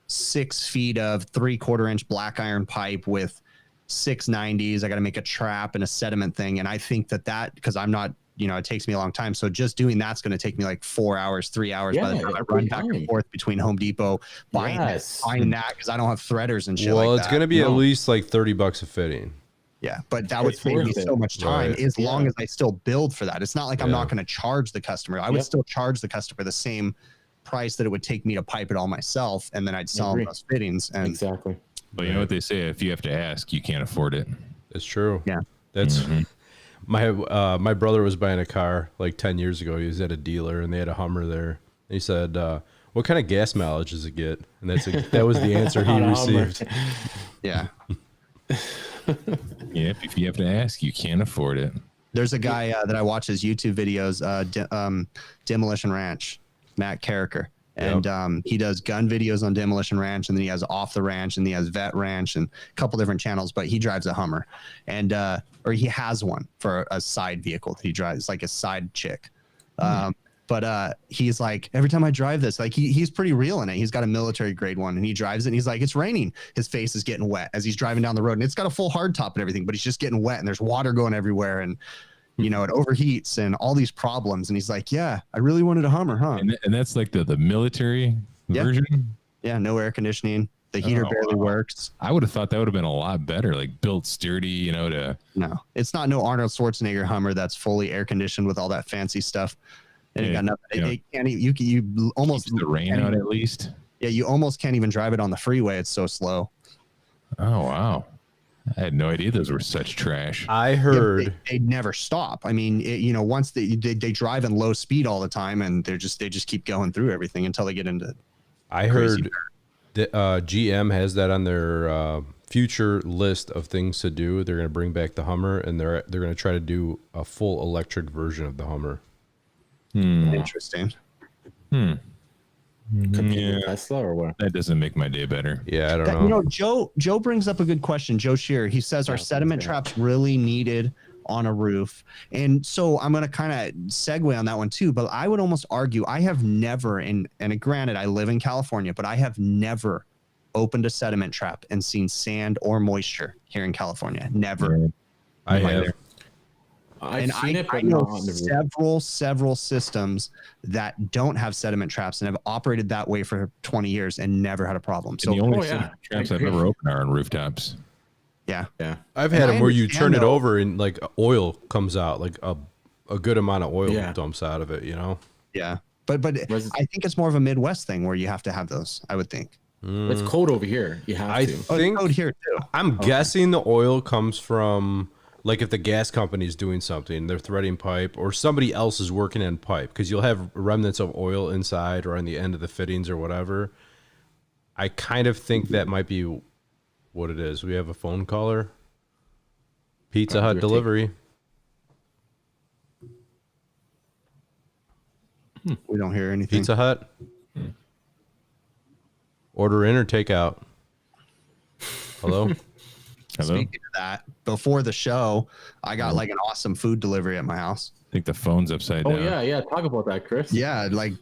6 feet of 3/4 inch black iron pipe with 690s, I got to make a trap and a sediment thing, and I think that because I'm not, it takes me a long time. So just doing that's going to take me like 4 hours, 3 hours by the time I run back and forth between Home Depot, buying that because I don't have threaders and shit. Well, it's going to be at least like $30 a fitting. Yeah, but that would save me so much time as long as I still build for that. It's not like I'm not going to charge the customer. I would still charge the customer the same price that it would take me to pipe it all myself, and then I'd sell them those fittings. And exactly. But you know what they say: if you have to ask, you can't afford it. It's true. Yeah, that's. My brother was buying a car like 10 years ago. He was at a dealer and they had a Hummer there. And he said, what kind of gas mileage does it get? And that was the answer he received. Yeah. Yeah. If you have to ask, you can't afford it. There's a guy that I watch his YouTube videos, Demolition Ranch, Matt Carricker. And he does gun videos on Demolition Ranch, and then he has Off the Ranch, and he has Vet Ranch, and a couple different channels. But he drives a Hummer, and or he has one for a side vehicle that he drives. It's like a side chick. But he's like, every time I drive this, like he's pretty real in it. He's got a military grade one, and he drives it, and he's like, it's raining. His face is getting wet as he's driving down the road, and it's got a full hard top and everything, but he's just getting wet, and there's water going everywhere, and it overheats and all these problems. And he's like, yeah, I really wanted a Hummer, huh? And that's like the military version? Yeah, no air conditioning. The heater barely works. I would have thought that would have been a lot better, like built sturdy, No, it's not no Arnold Schwarzenegger Hummer that's fully air conditioned with all that fancy stuff. And it got nothing. It can't. You almost keeps the rain out at least. Yeah, you almost can't even drive it on the freeway. It's so slow. Oh wow. I had no idea those were such trash. I heard they never stop. I mean, once they drive in low speed all the time, and they just keep going through everything until they get into. I heard that GM has that on their future list of things to do. They're going to bring back the Hummer, and they're going to try to do a full electric version of the Hummer. Interesting. Tesla or what? That doesn't make my day better. Yeah, I don't know. Joe brings up a good question. Joe Shearer, he says, are sediment traps really needed on a roof? And so I'm going to kind of segue on that one too, but I would almost argue I have never, and granted I live in California, but I have never opened a sediment trap and seen sand or moisture here in California. Never. I have. I know several systems that don't have sediment traps and have operated that way for 20 years and never had a problem. So the only sediment traps I've ever opened are on rooftops. Yeah. I've had them where you turn it over and like oil comes out, like a good amount of oil dumps out of it, Yeah. But I think it's more of a Midwest thing where you have to have those, I would think. It's cold over here. You have I to. think It's cold here too. I'm guessing the oil comes from, like, if the gas company is doing something, they're threading pipe, or somebody else is working in pipe, because you'll have remnants of oil inside or on the end of the fittings or whatever. I kind of think that might be what it is. We have a phone caller. Pizza Hut delivery. We don't hear anything. Pizza Hut. Order in or take out. Hello? Hello? Speaking of that, before the show, I got like an awesome food delivery at my house. I think the phone's upside down. Yeah. Talk about that, Chris. Yeah, like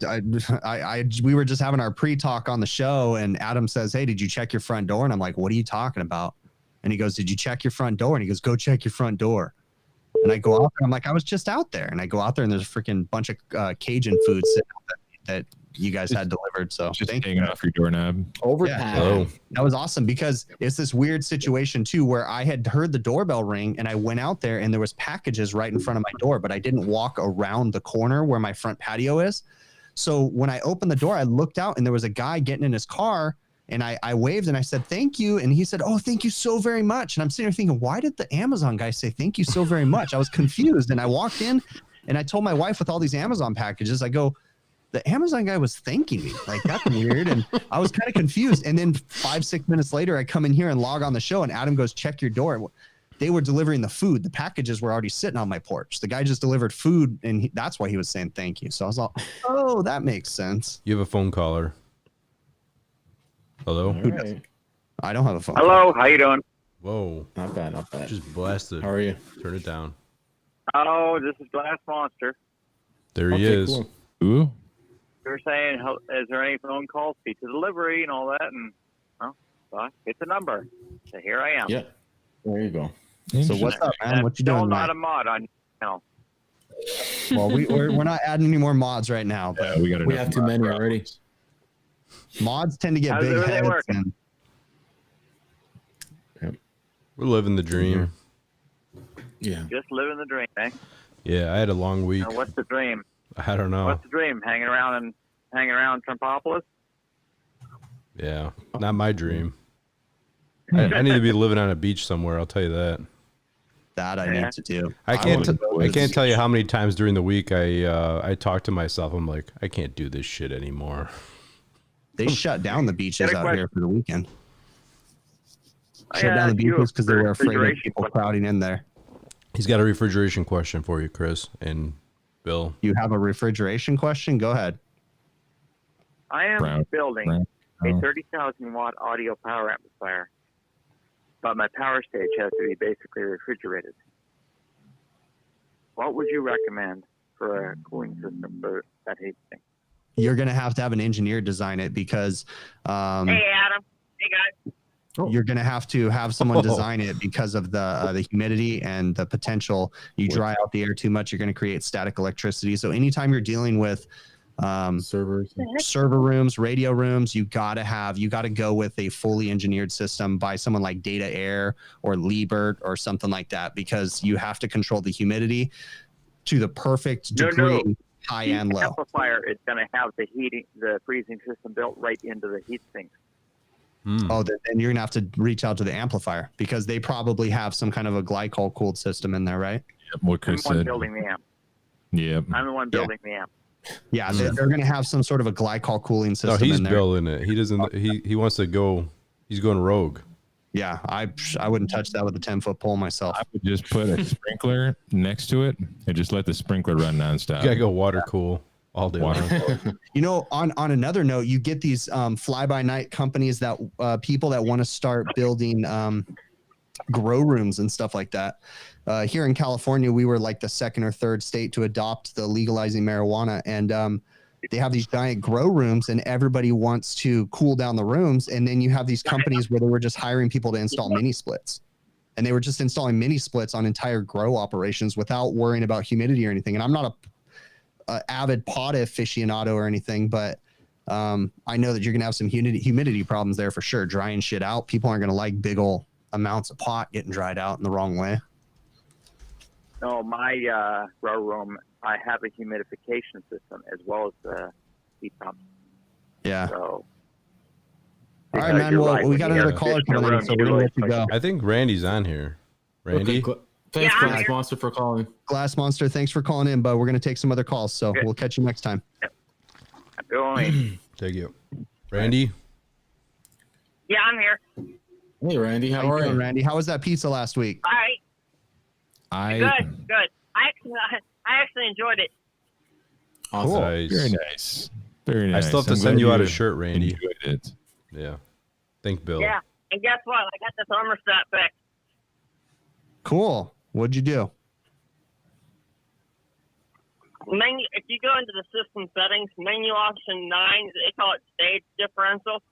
we were just having our pre-talk on the show, and Adam says, "Hey, did you check your front door?" And I'm like, "What are you talking about?" And he goes, "Did you check your front door?" And he goes, "Go check your front door." And I go out there. I'm like, "I was just out there." And I go out there, and there's a freaking bunch of Cajun food sitting out that you guys had delivered. So Just thank hanging you. off your doorknob. Overtime. That was awesome, because it's this weird situation too, where I had heard the doorbell ring and I went out there and there was packages right in front of my door, but I didn't walk around the corner where my front patio is. So when I opened the door, I looked out and there was a guy getting in his car, and I waved and I said, "Thank you." And he said, "Oh, thank you so very much." And I'm sitting there thinking, why did the Amazon guy say thank you so very much? I was confused. And I walked in and I told my wife, with all these Amazon packages, I go, the Amazon guy was thanking me. Like, that's weird. And I was kind of confused. And then 5-6 minutes later, I come in here and log on the show, and Adam goes, "Check your door." They were delivering the food. The packages were already sitting on my porch. The guy just delivered food, and that's why he was saying thank you. So I was like, oh, that makes sense. You have a phone caller. Hello? Right. I don't have a phone. Hello, how you doing? Whoa. Not bad. Just blasted. How are you? Turn it down. Oh, this is Glass Monster. There he is. Cool. Ooh. You were saying, is there any phone calls, pizza delivery, and all that? And well, it's a number. So here I am. Yeah. There you go. So what's up, man? What you Still doing, not Mike? a mod on channel. Well, we're not adding any more mods right now, but Yeah, We have too many already. mods tend to get How's big everything heads. working? And We're living the dream. Yeah. Just living the dream, eh? Yeah, I had a long week. Now, what's the dream? I don't know. What's the dream? Hanging around Trumpopolis? Yeah, not my dream. I need to be living on a beach somewhere. I'll tell you that. that I Yeah. need to do. I can't wanna go tell you how many times during the week I talk to myself. I'm like, I can't do this shit anymore. They shut down the beaches Got a out question. here for the weekend. I Shut down the asked you beaches because they for were afraid of refrigeration people question. crowding in there. He's got a refrigeration question for you, Chris and Bill. You have a refrigeration question? Go ahead. I am Brown. building Oh. a 30,000 watt audio power amplifier, but my power stage has to be basically refrigerated. What would you recommend for a cooling system for that heat thing? You're going to have an engineer design it, because Hey, Adam. Hey, guys. you're going to have someone design it because of the humidity and the potential. You dry out the air too much, you're going to create static electricity. So anytime you're dealing with Servers. server rooms, radio rooms, you got to go with a fully engineered system by someone like Data Air or Liebert or something like that, because you have to control the humidity to the perfect degree, high and The low. amplifier is going to have the freezing system built right into the heat sink. Oh, then you're gonna have to reach out to the amplifier, because they probably have some kind of a glycol cooled system in there, right? Yep, what I'm Chris the one said. building the amp. Yep. I'm the one building the amp. Yeah, they're gonna have some sort of a glycol cooling No, system he's in there. building it. He doesn't. He wants to go. He's going rogue. Yeah, I wouldn't touch that with a 10-foot pole myself. I would just put a sprinkler next to it and just let the sprinkler run nonstop. You gotta go water cool all day long. You know, on another note, you get these fly-by-night companies that people that want to start building grow rooms and stuff like that. Here in California, we were like the second or third state to adopt the legalizing marijuana, and they have these giant grow rooms, and everybody wants to cool down the rooms. And then you have these companies where they were just hiring people to install mini splits, and they were just installing mini splits on entire grow operations without worrying about humidity or anything. And I'm not a avid pot aficionado or anything, but I know that you're gonna have some humidity problems there for sure. Drying shit out, people aren't gonna like big ol' amounts of pot getting dried out in the wrong way. No, my grow room, I have a humidification system as well as the heat pump. Yeah. So, all right, man. Well, we got another caller coming in, so we're gonna let you go. I think Randy's on here. Randy? Okay, thanks, Glass Monster, for calling. Glass Monster, thanks for calling in, but we're gonna take some other calls, so we'll catch you next time. Thank you. Randy? Yeah, I'm here. Hey, Randy, how are you? Randy, how was that pizza last week? All right. Good. I actually enjoyed it. Awesome. Cool. Nice. Very nice. Very nice. I still have to send you out a shirt, Randy. Enjoyed it. Yeah. Thank Bill. Yeah, and guess what? I got the thermostat fixed. Cool. What'd you do? Menu. If you go into the system settings, menu option 9, they call it stage differential.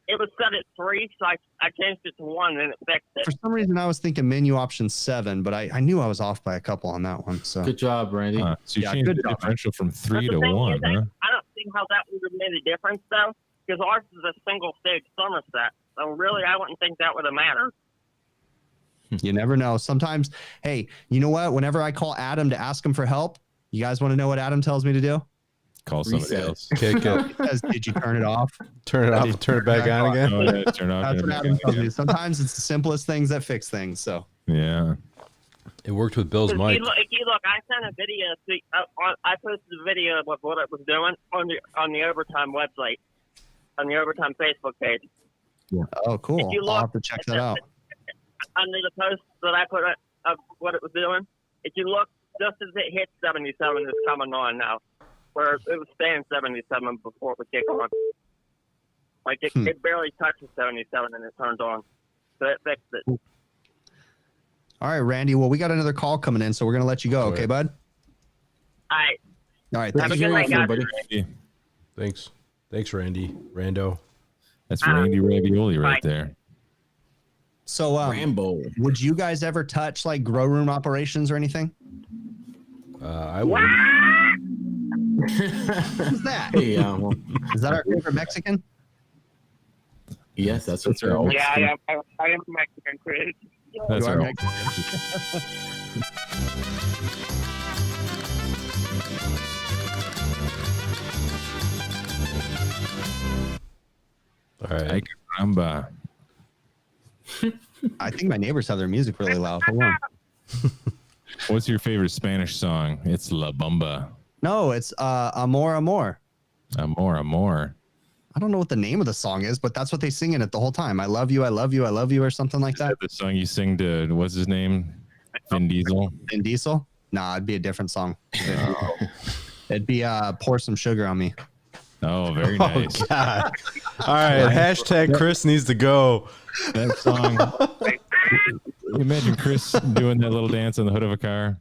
It was set at 3, so I changed it to 1 and it fixed it. For some reason, I was thinking menu option 7, but I knew I was off by a couple on that one. So good job, Randy. So you changed the differential from 3 to 1, huh? I don't see how that would have made a difference though, because ours is a single stage thermostat. So really, I wouldn't think that would have mattered. You never know. Sometimes, hey, you know what? Whenever I call Adam to ask him for help, you guys want to know what Adam tells me to do? Call somebody else. Kick it. Because, did you turn it off? Turn it off and turn it back on again. Oh, yeah, turn off. That's what Adam tells me. Sometimes it's the simplest things that fix things. So yeah, it worked with Bill's mic. If you look, I sent a video. I posted a video of what it was doing on the Overtime website, on the Overtime Facebook page. Yeah. Oh, cool. I'll have to check that out. Under the post that I put of what it was doing, if you look, just as it hits 77, it's coming on now. Where it was staying 77 before it would kick on. Like it barely touches 77 and it turns on. So it fixed it. All right, Randy. Well, we got another call coming in, so we're gonna let you go. Okay, bud. All right. All right. Have a good night, guys. Thanks, Randy. Rando. That's Randy Ravioli right there. So, Rambo. Would you guys ever touch like grow room operations or anything? I would. Who's that? Hey, is that our favorite Mexican? Yes, that's what's right. Yeah, I am Mexican, Chris. That's You are right. All right. Ay, caramba. I think my neighbors have their music really loud. Hold on. What's your favorite Spanish song? It's La Bamba. No, it's Amor Amor. Amor, amor. I don't know what the name of the song is, but that's what they sing in it the whole time. I love you, I love you, I love you, or something like that. The song you sing to, what's his name? Vin Diesel? Vin Diesel? Nah, it'd be a different song. It'd be Pour Some Sugar on Me. Oh, very nice. Oh, God. All right. Hashtag Chris needs to go. That song. Imagine Chris doing that little dance on the hood of a car.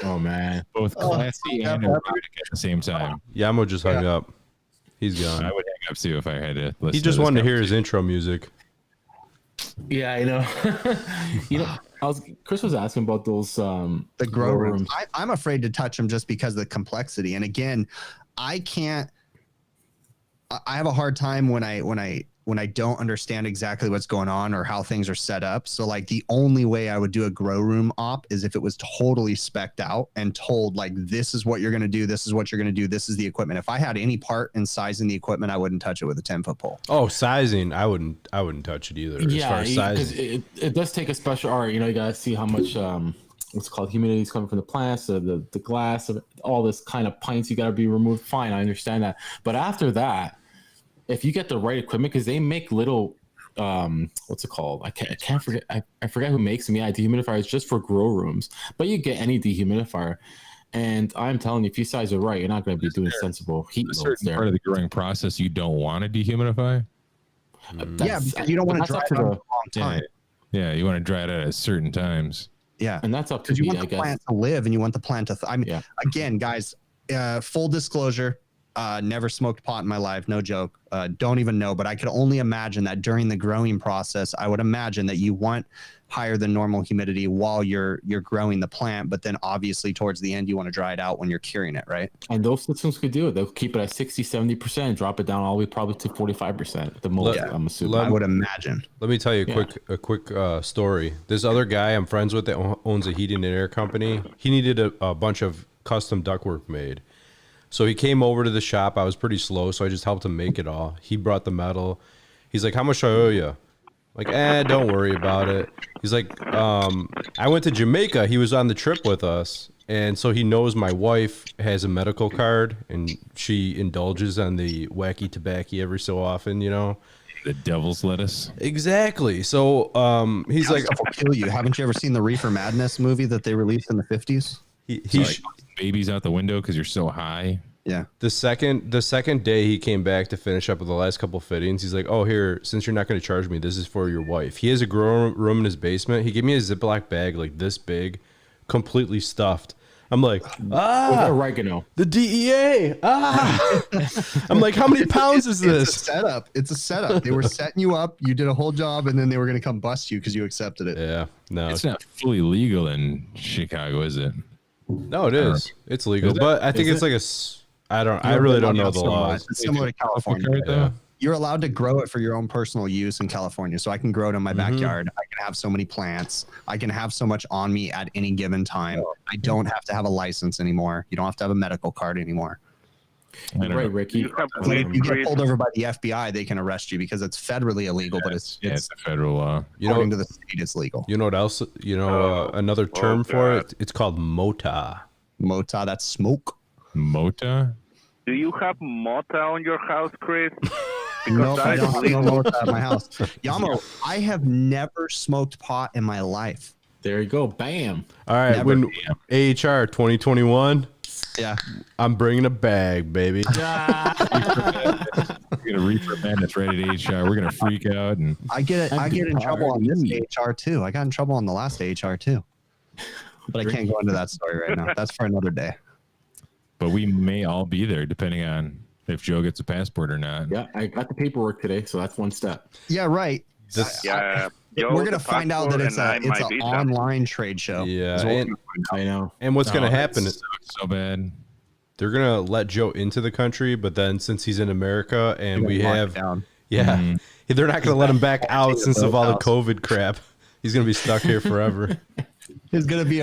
Oh, man. Both classy and erotic at the same time. Yamo just hung up. He's gone. I would hang up too if I had to listen. He just wanted to hear his intro music. Yeah, I know. Chris was asking about those The grow rooms. I'm afraid to touch them just because of the complexity. And again, I have a hard time when I don't understand exactly what's going on or how things are set up. So like the only way I would do a grow room op is if it was totally spec'd out and told like, this is what you're going to do. This is what you're going to do. This is the equipment. If I had any part in sizing the equipment, I wouldn't touch it with a 10-foot pole. Oh, sizing. I wouldn't touch it either. Yeah, as far as sizing. it does take a special art. You know, you got to see how much, what's called humidity is coming from the plants, the glass, all this kind of pints you got to be removed. Fine. I understand that. But after that, if you get the right equipment, because they make little, what's it called? I can't forget. I forget who makes them. Yeah, dehumidifiers just for grow rooms. But you get any dehumidifier, and I'm telling you, if you size it right, you're not going to be doing sensible heat loads certain there. part of the growing process you don't want to dehumidify. Yeah, because you don't want to dry it out for a long time. Yeah, you want to dry it out at certain times. Yeah, and that's up to because you me, want the plant to live and you want the plant to. Again, guys, full disclosure. Never smoked pot in my life, no joke. Don't even know, but I could only imagine that during the growing process, I would imagine that you want higher than normal humidity while you're growing the plant, but then obviously towards the end you want to dry it out when you're curing it, right? And those systems could do it. They'll keep it at 60-70%, drop it down all the way probably to 45%. The most, I'm assuming. I would imagine. Let me tell you a quick story. This other guy I'm friends with that owns a heating and air company, he needed a bunch of custom ductwork made. So he came over to the shop. I was pretty slow, so I just helped him make it all. He brought the metal. He's like, how much I owe you? Like, don't worry about it. He's like, I went to Jamaica. He was on the trip with us. And so he knows my wife has a medical card and she indulges on the wacky tobacco every so often, you know? The devil's lettuce. Exactly. So he's like, stuff will kill you. Haven't you ever seen the Reefer Madness movie that they released in the 50s? Babies out the window because you're so high. Yeah. The second day he came back to finish up with the last couple fittings, he's like, oh, here, since you're not going to charge me, this is for your wife. He has a grow room in his basement. He gave me a Ziploc bag like this big, completely stuffed. I'm like, with oregano. The DEA. I'm like, how many pounds is this? It's a setup. It's a setup. They were setting you up. You did a whole job, and then they were going to come bust you because you accepted it. Yeah. No. It's not fully legal in Chicago, is it? No, it is. It's legal, but I think it's like I really don't know the laws. It's similar to California. Yeah. You're allowed to grow it for your own personal use in California. So I can grow it in my backyard. I can have so many plants. I can have so much on me at any given time. I don't have to have a license anymore. You don't have to have a medical card anymore. Right, Ricky. But if you get pulled over by the FBI, they can arrest you because it's federally illegal, but it's a federal law. According to the state, it's legal. You know what else? You know, another term for it? It's called MOTA. MOTA, that's smoke. MOTA? Do you have mota on your house, Chris? No, I don't have no mota at my house. Yamo, I have never smoked pot in my life. There you go. Bam. All right. Never. When AHR 2021, yeah, I'm bringing a bag, baby. We're gonna Reefer Madness right at HR. We're gonna freak out, and I get in trouble on this AHR too. I got in trouble on the last AHR too, but I can't go into that story right now. That's for another day. But we may all be there depending on if Joe gets a passport or not. Yeah, I got the paperwork today, so that's one step. Yeah, right. We're gonna find out that it's an online trade show. Yeah, I know. And what's gonna happen is so bad. They're gonna let Joe into the country, but then since he's in America and we have, they're not gonna let him back out since of all the COVID crap. He's gonna be stuck here forever. He's gonna be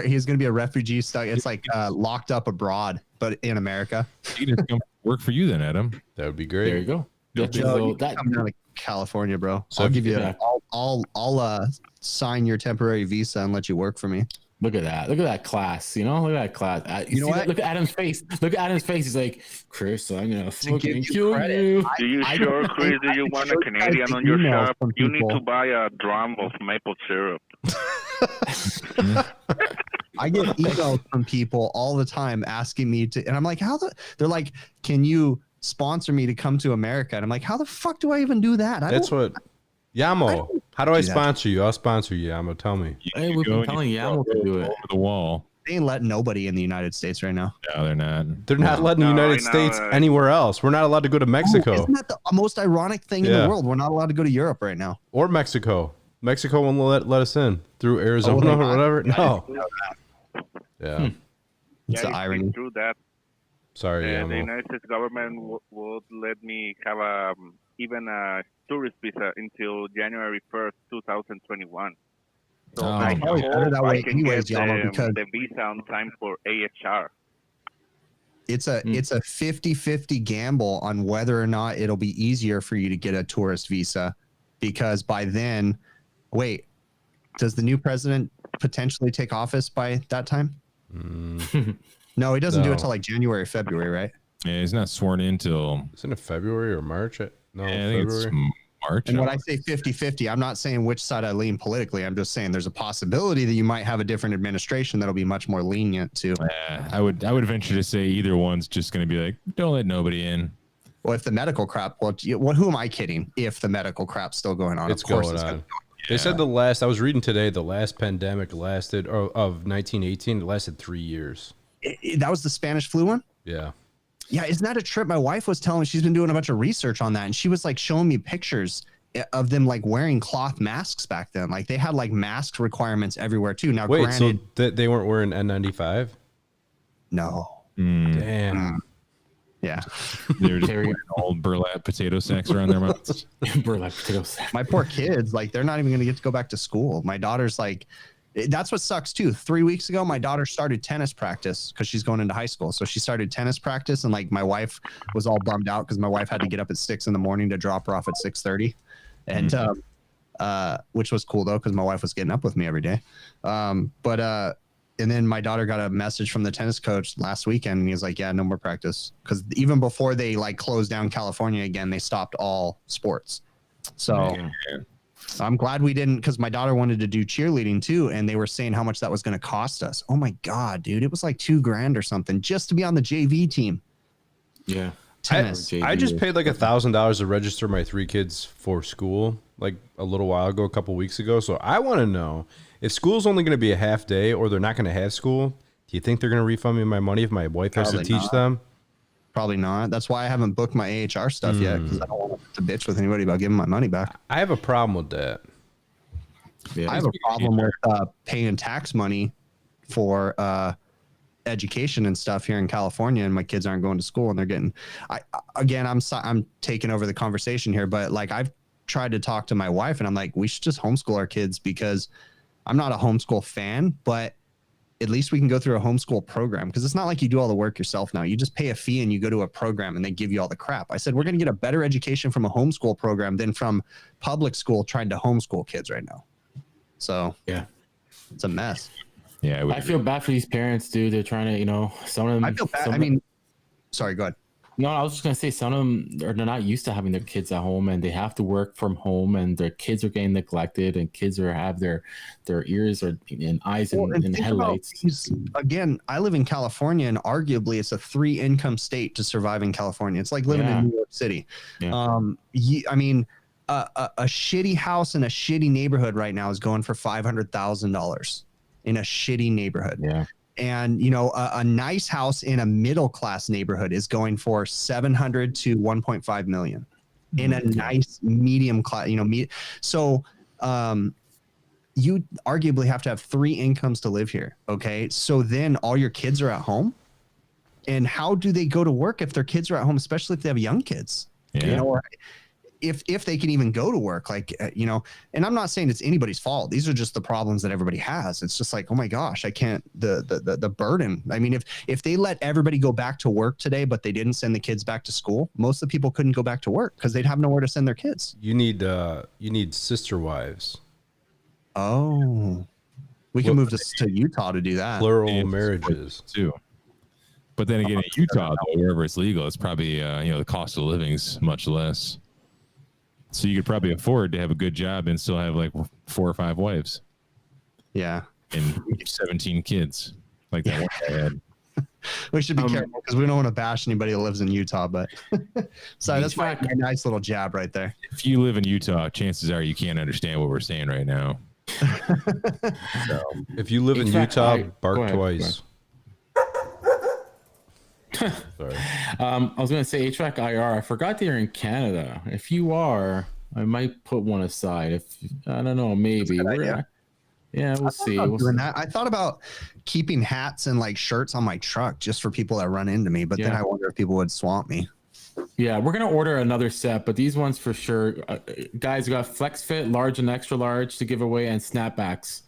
he's gonna be a refugee stuck. It's like locked up abroad, but in America. He can come work for you then, Adam. That would be great. There you go. Joe, come down to California, bro. So I'll give you. I'll sign your temporary visa and let you work for me. Look at that. Look at that class. You know, look at that class. You know what? Look at Adam's face. Look at Adam's face. He's like, Chris, I'm going to fucking kill you. Do you sure, Chris, do you want a Canadian on your shop? You need to buy a drum of maple syrup. I get emails from people all the time asking me to, and I'm like, they're like, can you sponsor me to come to America? And I'm like, how the fuck do I even do that? Yamo, how do I sponsor you? I'll sponsor you, Yamo. Tell me. Hey, we've been telling Yamo to do it. Over the wall. They ain't letting nobody in the United States right now. No, they're not. They're not letting the United States anywhere else. We're not allowed to go to Mexico. Isn't that the most ironic thing in the world? We're not allowed to go to Europe right now. Or Mexico. Mexico won't let us in through Arizona or whatever. No. Yeah. It's the irony. Through that. Sorry, the United States government would let me have even a tourist visa until January 1st, 2021. So I can get the visa on time for AHR. It's a 50-50 gamble on whether or not it'll be easier for you to get a tourist visa, because by then, does the new president potentially take office by that time? No, he doesn't do it till like January, February, right? Yeah, he's not sworn in till. Isn't it February or March? No, I think February. It's March. And when I say 50-50, I'm not saying which side I lean politically. I'm just saying there's a possibility that you might have a different administration that'll be much more lenient to. I would venture to say either one's just going to be like, don't let nobody in. Well, if the medical crap, who am I kidding? If the medical crap's still going on, it's going on. They said I was reading today, the last pandemic lasted, of 1918, it lasted 3 years. That was the Spanish flu one? Yeah. Yeah, isn't that a trip? My wife was telling me, she's been doing a bunch of research on that, and she was like showing me pictures, of them like wearing cloth masks back then. Like they had like mask requirements everywhere too. Now, wait, granted, so they weren't wearing N95? no. Damn. Yeah. They were just wearing old burlap potato sacks around their mouths. Burlap potato sack. My poor kids, like they're not even going to get to go back to school. My daughter's like, that's what sucks too. 3 weeks ago, my daughter started tennis practice because she's going into high school. So she started tennis practice, and like my wife was all bummed out because my wife had to get up at 6 a.m. to drop her off at 6:30, and which was cool though because my wife was getting up with me every day. And then my daughter got a message from the tennis coach last weekend, and he was like, "Yeah, no more practice," because even before they like closed down California again, they stopped all sports. So. I'm glad we didn't, because my daughter wanted to do cheerleading too, and they were saying how much that was going to cost us. Oh my god, dude, it was like $2,000 or something just to be on the JV team. Yeah, tennis. I just paid like $1,000 to register my 3 kids for school like a little while ago, a couple weeks ago. So I want to know if school's only going to be a half day or they're not going to have school. Do you think they're going to refund me my money if my wife has to teach them? Probably not. That's why I haven't booked my AHR stuff yet, because I don't want to bitch with anybody about giving my money back. I have a problem with that. I have a problem with paying tax money for education and stuff here in California, and my kids aren't going to school, and they're getting. I'm taking over the conversation here, but like I've tried to talk to my wife, and I'm like, we should just homeschool our kids, because I'm not a homeschool fan, but at least we can go through a homeschool program, because it's not like you do all the work yourself now. You just pay a fee and you go to a program and they give you all the crap. I said, we're going to get a better education from a homeschool program than from public school trying to homeschool kids right now. So yeah, it's a mess. Yeah. I feel bad for these parents, dude. They're trying to, some of them. I feel bad. Sorry, go ahead. No, I was just going to say some of them they're not used to having their kids at home, and they have to work from home, and their kids are getting neglected, and kids have their ears and eyes in headlights. Again, I live in California, and arguably it's a 3-income state to survive in California. It's like living in New York City. Yeah. A shitty house in a shitty neighborhood right now is going for $500,000 in a shitty neighborhood. Yeah. And, a nice house in a middle-class neighborhood is going for $700,000 to $1.5 million in a nice medium class, So you arguably have to have 3 incomes to live here. Okay. So then all your kids are at home. And how do they go to work if their kids are at home, especially if they have young kids? Yeah. Or if they can even go to work, and I'm not saying it's anybody's fault. These are just the problems that everybody has. It's just like, oh my gosh, I can't, the burden. I mean, if they let everybody go back to work today, but they didn't send the kids back to school, most of the people couldn't go back to work because they'd have nowhere to send their kids. You need sister wives. Oh, we can move to Utah to do that. Plural marriages too. But then again, in Utah, though, wherever it's legal, it's probably, the cost of living is much less. So you could probably afford to have a good job and still have like 4 or 5 wives. Yeah. And 17 kids like that one guy had. We should be careful because we don't want to bash anybody that lives in Utah, but sorry, that's my nice little jab right there. If you live in Utah, chances are you can't understand what we're saying right now. So, if you live in Utah, bark twice. Sorry. I was going to say HVACIR. I forgot that you're in Canada. If you are, I might put one aside. I don't know, maybe. Yeah, we'll see. I thought about keeping hats and like shirts on my truck just for people that run into me, but then I wonder if people would swamp me. Yeah, we're going to order another set, but these ones for sure. Guys, we got Flex Fit, large and extra large to give away, and snapbacks.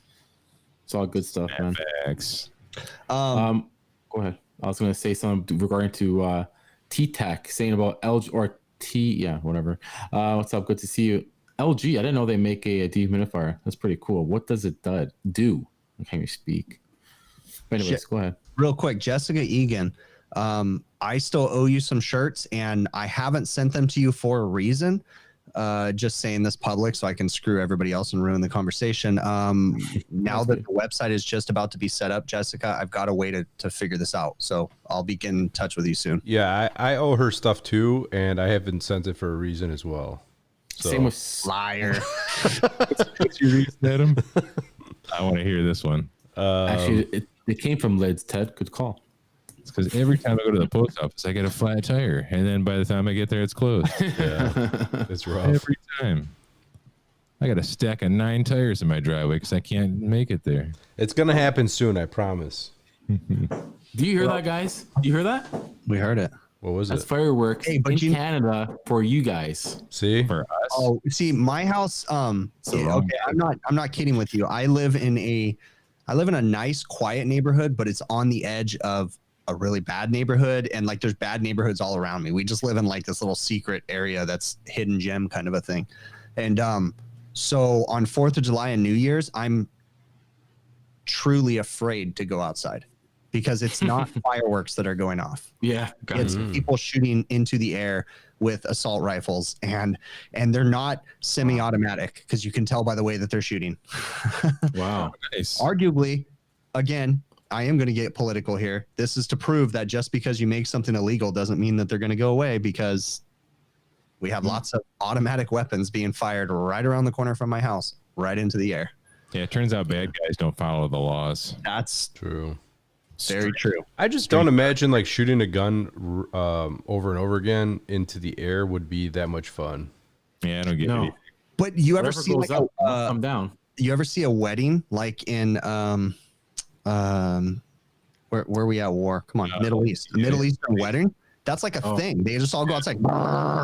It's all good stuff, snapbacks. Man. Go ahead. I was going to say something regarding to T-Tech, saying about LG or whatever. What's up? Good to see you. LG, I didn't know they make a dehumidifier. That's pretty cool. What does it do? I can't even speak. But anyways, go ahead. Real quick, Jessica Egan, I still owe you some shirts, and I haven't sent them to you for a reason. Just saying this public so I can screw everybody else and ruin the conversation. Now that the website is just about to be set up, Jessica, I've got a way to figure this out. So I'll be in touch with you soon. Yeah, I owe her stuff too, and I haven't sent it for a reason as well. So. Same with liar. You reset him? I want to hear this one. Actually, it came from Lids. Ted, good call. It's because every time I go to the post office, I get a flat tire, and then by the time I get there, it's closed. Yeah, it's rough every time. I got a stack of 9 tires in my driveway because I can't make it there. It's gonna happen soon, I promise. Do you hear that, guys? Do you hear that? We heard it. What was That's it? fireworks Hey, but in Canada for you guys. See? For us. Oh, see, my house. Okay, I'm not kidding with you. I live in a nice, quiet neighborhood, but it's on the edge of a really bad neighborhood, and like there's bad neighborhoods all around me. We just live in like this little secret area that's hidden gem kind of a thing, and so on 4th of July and New Year's, I'm truly afraid to go outside because it's not fireworks that are going off. Yeah, It's people shooting into the air with assault rifles, and they're not semi-automatic because you can tell by the way that they're shooting. wow. Nice. Arguably, again, I am going to get political here. This is to prove that just because you make something illegal doesn't mean that they're going to go away, because we have lots of automatic weapons being fired right around the corner from my house, right into the air. Yeah, it turns out bad guys don't follow the laws. That's True. very true. I just don't imagine like shooting a gun over and over again into the air would be that much fun. Yeah, I don't get No. it. But you ever Whatever see goes like up, come down. you ever see a wedding like in where we at war? Come on, Middle East. A Middle Eastern wedding. That's like a thing. They just all go outside,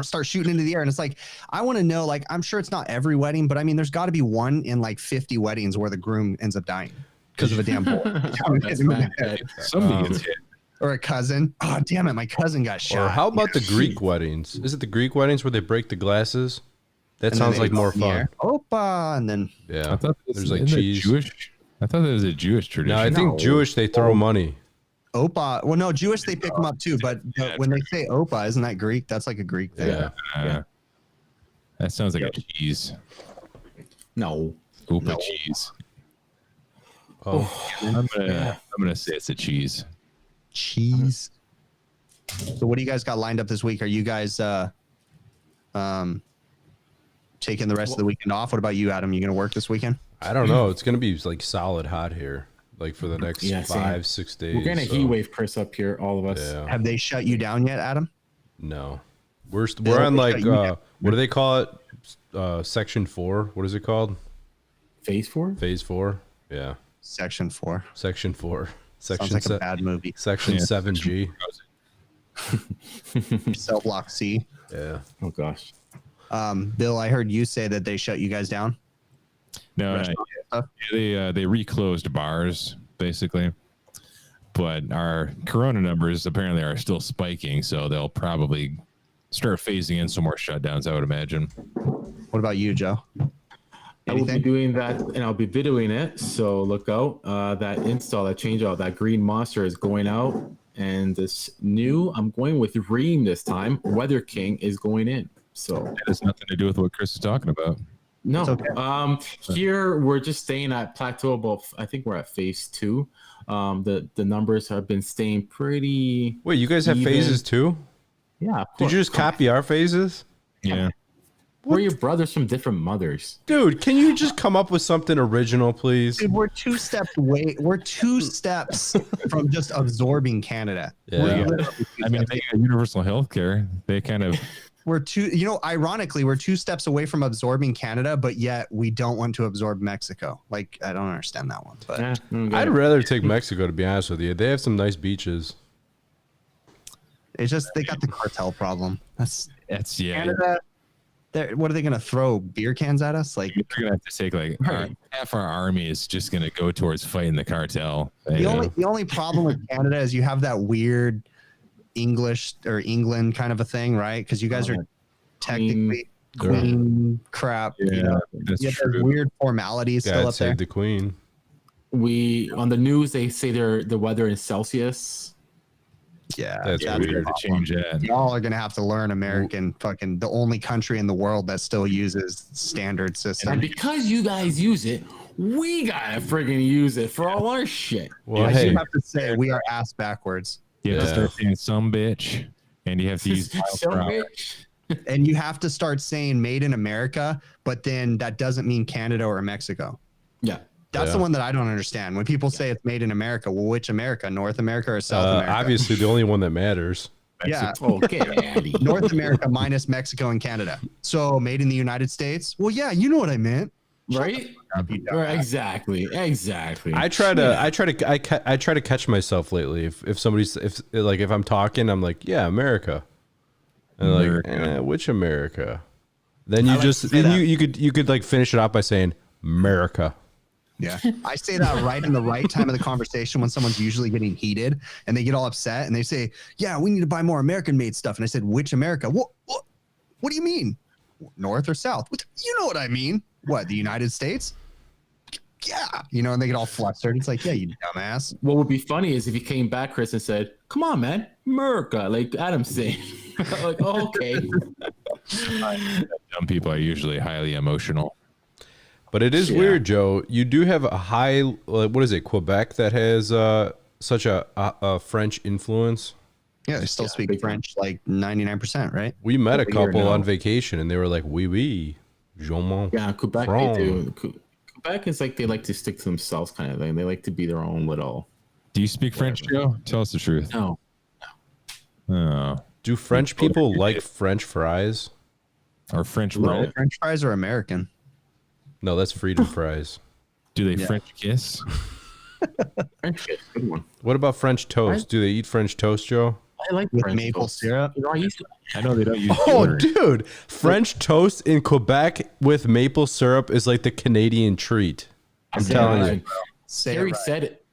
start shooting into the air, and it's like, I want to know. Like, I'm sure it's not every wedding, but I mean, there's got to be one in like 50 weddings where the groom ends up dying because of a damn bullet. That's bad. Somebody gets hit. Or a cousin. Oh, damn it, my cousin got shot. Or how about the Greek weddings? Is it the Greek weddings where they break the glasses? That And then sounds they like go more in the fun. air. Opa, and then Yeah. I thought There's like isn't that cheese. Jewish. I thought that was a Jewish tradition. No, I think Jewish they throw money. Opa. Well, no, Jewish they pick them up too, but when they say Opa, isn't that Greek? That's like a Greek thing. Yeah. That sounds like a cheese. No. Oopa cheese. Oh, I'm gonna say it's a cheese. Cheese. So what do you guys got lined up this week? Are you guys taking the rest of the weekend off? What about you, Adam? You gonna work this weekend? I don't know. It's gonna be like solid hot here, like for the next Yeah, same. 5-6 days. We're getting a so, heat wave, Chris, up here, all of us. Yeah. Have they shut you down yet, Adam? No, we're They on like shut you down. what do they call it? Section 4. What is it called? Phase 4? Phase 4. Yeah, Section 4. Section 4. Sounds Section like a bad movie. Section Yeah. 7G. Cell block C. Yeah. Oh, gosh. Bill, I heard you say that they shut you guys down. No, Restaurant stuff? they reclosed bars basically, but our corona numbers apparently are still spiking, so they'll probably start phasing in some more shutdowns, I would imagine. What about you, Joe? I will be Anything? doing that, and I'll be videoing it. So look out. That install, that change out, that green monster is going out, and this new, I'm going with Ream this time. Weather King is going in. So That has nothing to do with what Chris is talking about. no, It's okay. here we're just staying at plateau. About I think we're at phase 2. The numbers have been staying pretty. Wait, you guys have Even. phases too? Yeah. of Did you course. just copy our phases? Yeah. We're your brothers from different mothers. Dude, can you just come up with something original, please? Dude, we're 2 steps away. We're 2 steps from just absorbing Canada. Yeah. We're literally 2 I mean, steps. they got universal health care. They kind of We're ironically, we're 2 steps away from absorbing Canada, but yet we don't want to absorb Mexico. Like, I don't understand that one. But Yeah, I'd rather take Mexico, to be honest with you. They have some nice beaches. it's just they got the cartel problem. that's Canada. What are they going to throw beer cans at us? Like They're gonna have to take like half our army is just gonna go towards fighting the cartel. the only problem with Canada is you have that weird English or England kind of a thing, right? Because you guys are technically queen crap. Yeah, that's you have those true. weird formalities still God up there. save the queen. We on the news they say the weather in Celsius. Yeah, That's that's weird. to change that. Y'all are gonna have to learn American fucking the only country in the world that still uses standard And system. because you guys use it, we gotta friggin' use it for all our shit. Well, I hey, do have to say we are ass backwards. You have to Yeah. start saying some bitch, and you have to use miles So per hour. rich. And you have to start saying made in America, but then that doesn't mean Canada or Mexico. Yeah. That's the Yeah. one that I don't understand. When people say it's made in America, well, which America? North America or South America? obviously the only one that matters. Yeah. Okay. North America minus Mexico and Canada. So made in the United States. Well, yeah, you know what I meant. Right? Right, exactly. I try to catch myself lately. If somebody's if I'm talking, I'm like, yeah, America. And like, which America? Then you you could like finish it off by saying America. Yeah. I say that right in the right time of the conversation when someone's usually getting heated and they get all upset and they say, yeah, we need to buy more American made stuff. And I said, which America? What do you mean? North or South? You know what I mean? What, the United States? Yeah. You know, and they get all flustered. It's like, yeah, you dumbass. What would be funny is if he came back, Chris, and said, come on, man, America, like Adam's saying. Like, oh, okay. Dumb people are usually highly emotional. But it is weird, Joe. You do have a high, what is it, Quebec, that has such a French influence? Yeah, they still speak French like 99%, right? We met a couple on vacation, and they were like, oui, je m'en yeah, Quebec, they do. Quebec is like they like to stick to themselves kind of thing. They like to be their own little... Do you speak French, Joe? Tell us the truth. No. Oh. Do French people like French fries? Or French bread? French fries are American. No, that's freedom fries. Do they French kiss? French kiss, good one. What about French toast? Do they eat French toast, Joe? I like with French maple toast. syrup. You know, I know they don't use dude, French toast in Quebec with maple syrup is like the Canadian treat. I'm telling you. Terry said it.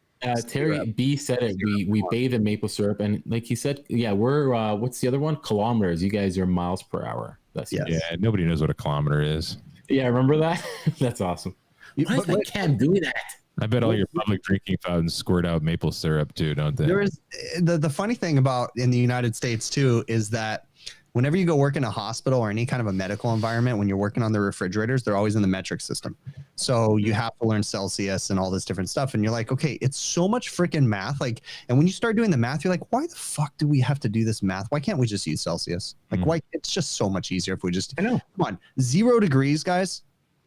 Terry B said it. We bathe in maple syrup, and like he said, yeah, we're what's the other one? Kilometers. You guys are miles per hour. That's Yeah, nobody knows what a kilometer is. Yeah, remember that? That's awesome. Why is that can do that? I bet all your public drinking fountains squirt out maple syrup too, don't they? There is the funny thing about in the United States too is that whenever you go work in a hospital or any kind of a medical environment, when you're working on the refrigerators, they're always in the metric system. So you have to learn Celsius and all this different stuff. And you're like, okay, it's so much freaking math. Like, and when you start doing the math, you're like, why the fuck do we have to do this math? Why can't we just use Celsius? Like, why? It's just so much easier if we just, come on, 0 degrees, guys,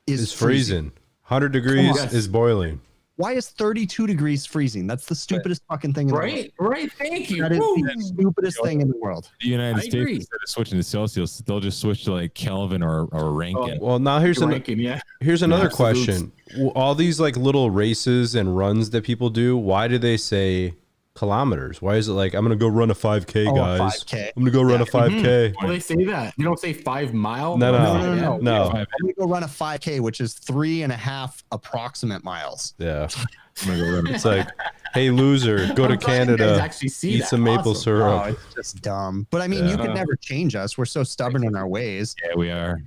is freezing. 100 degrees is boiling. Why is 32 degrees freezing? That's the stupidest fucking thing in the world. Right. Thank you. That is the stupidest thing in the world. The United States, instead of switching to Celsius, they'll just switch to like Kelvin or Rankine. Well, now here's another question. All these like little races and runs that people do, why do they say kilometers? Why is it like, I'm going to go run a 5K, guys? 5K. I'm going to go run a 5K. Well, they say that. You don't say 5 mile? No. I'm going to go run a 5K, which is 3.5 approximate miles. Yeah. I'm going to go run. It's like, hey, loser, go to Canada, eat some maple syrup. Oh, it's just dumb. But I mean, you can never change us. We're so stubborn in our ways. Yeah, we are.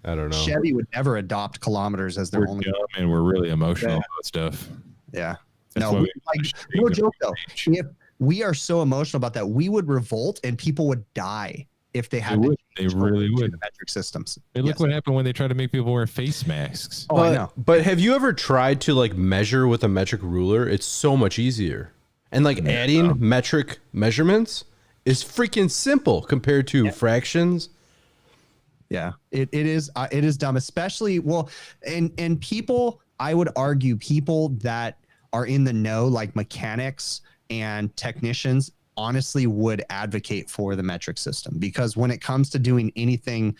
I don't know. Chevy would never adopt kilometers as their only. Dumb and we're really emotional about stuff. Yeah. That's no joke though. If we are so emotional about that, we would revolt and people would die if they had they really would. The metric systems. Hey, look what happened when they tried to make people wear face masks. Oh, I know. But have you ever tried to like measure with a metric ruler? It's so much easier. And like adding metric measurements is freaking simple compared to fractions. Yeah, it is dumb, especially and people, I would argue people that are in the know, like mechanics and technicians, honestly would advocate for the metric system, because when it comes to doing anything,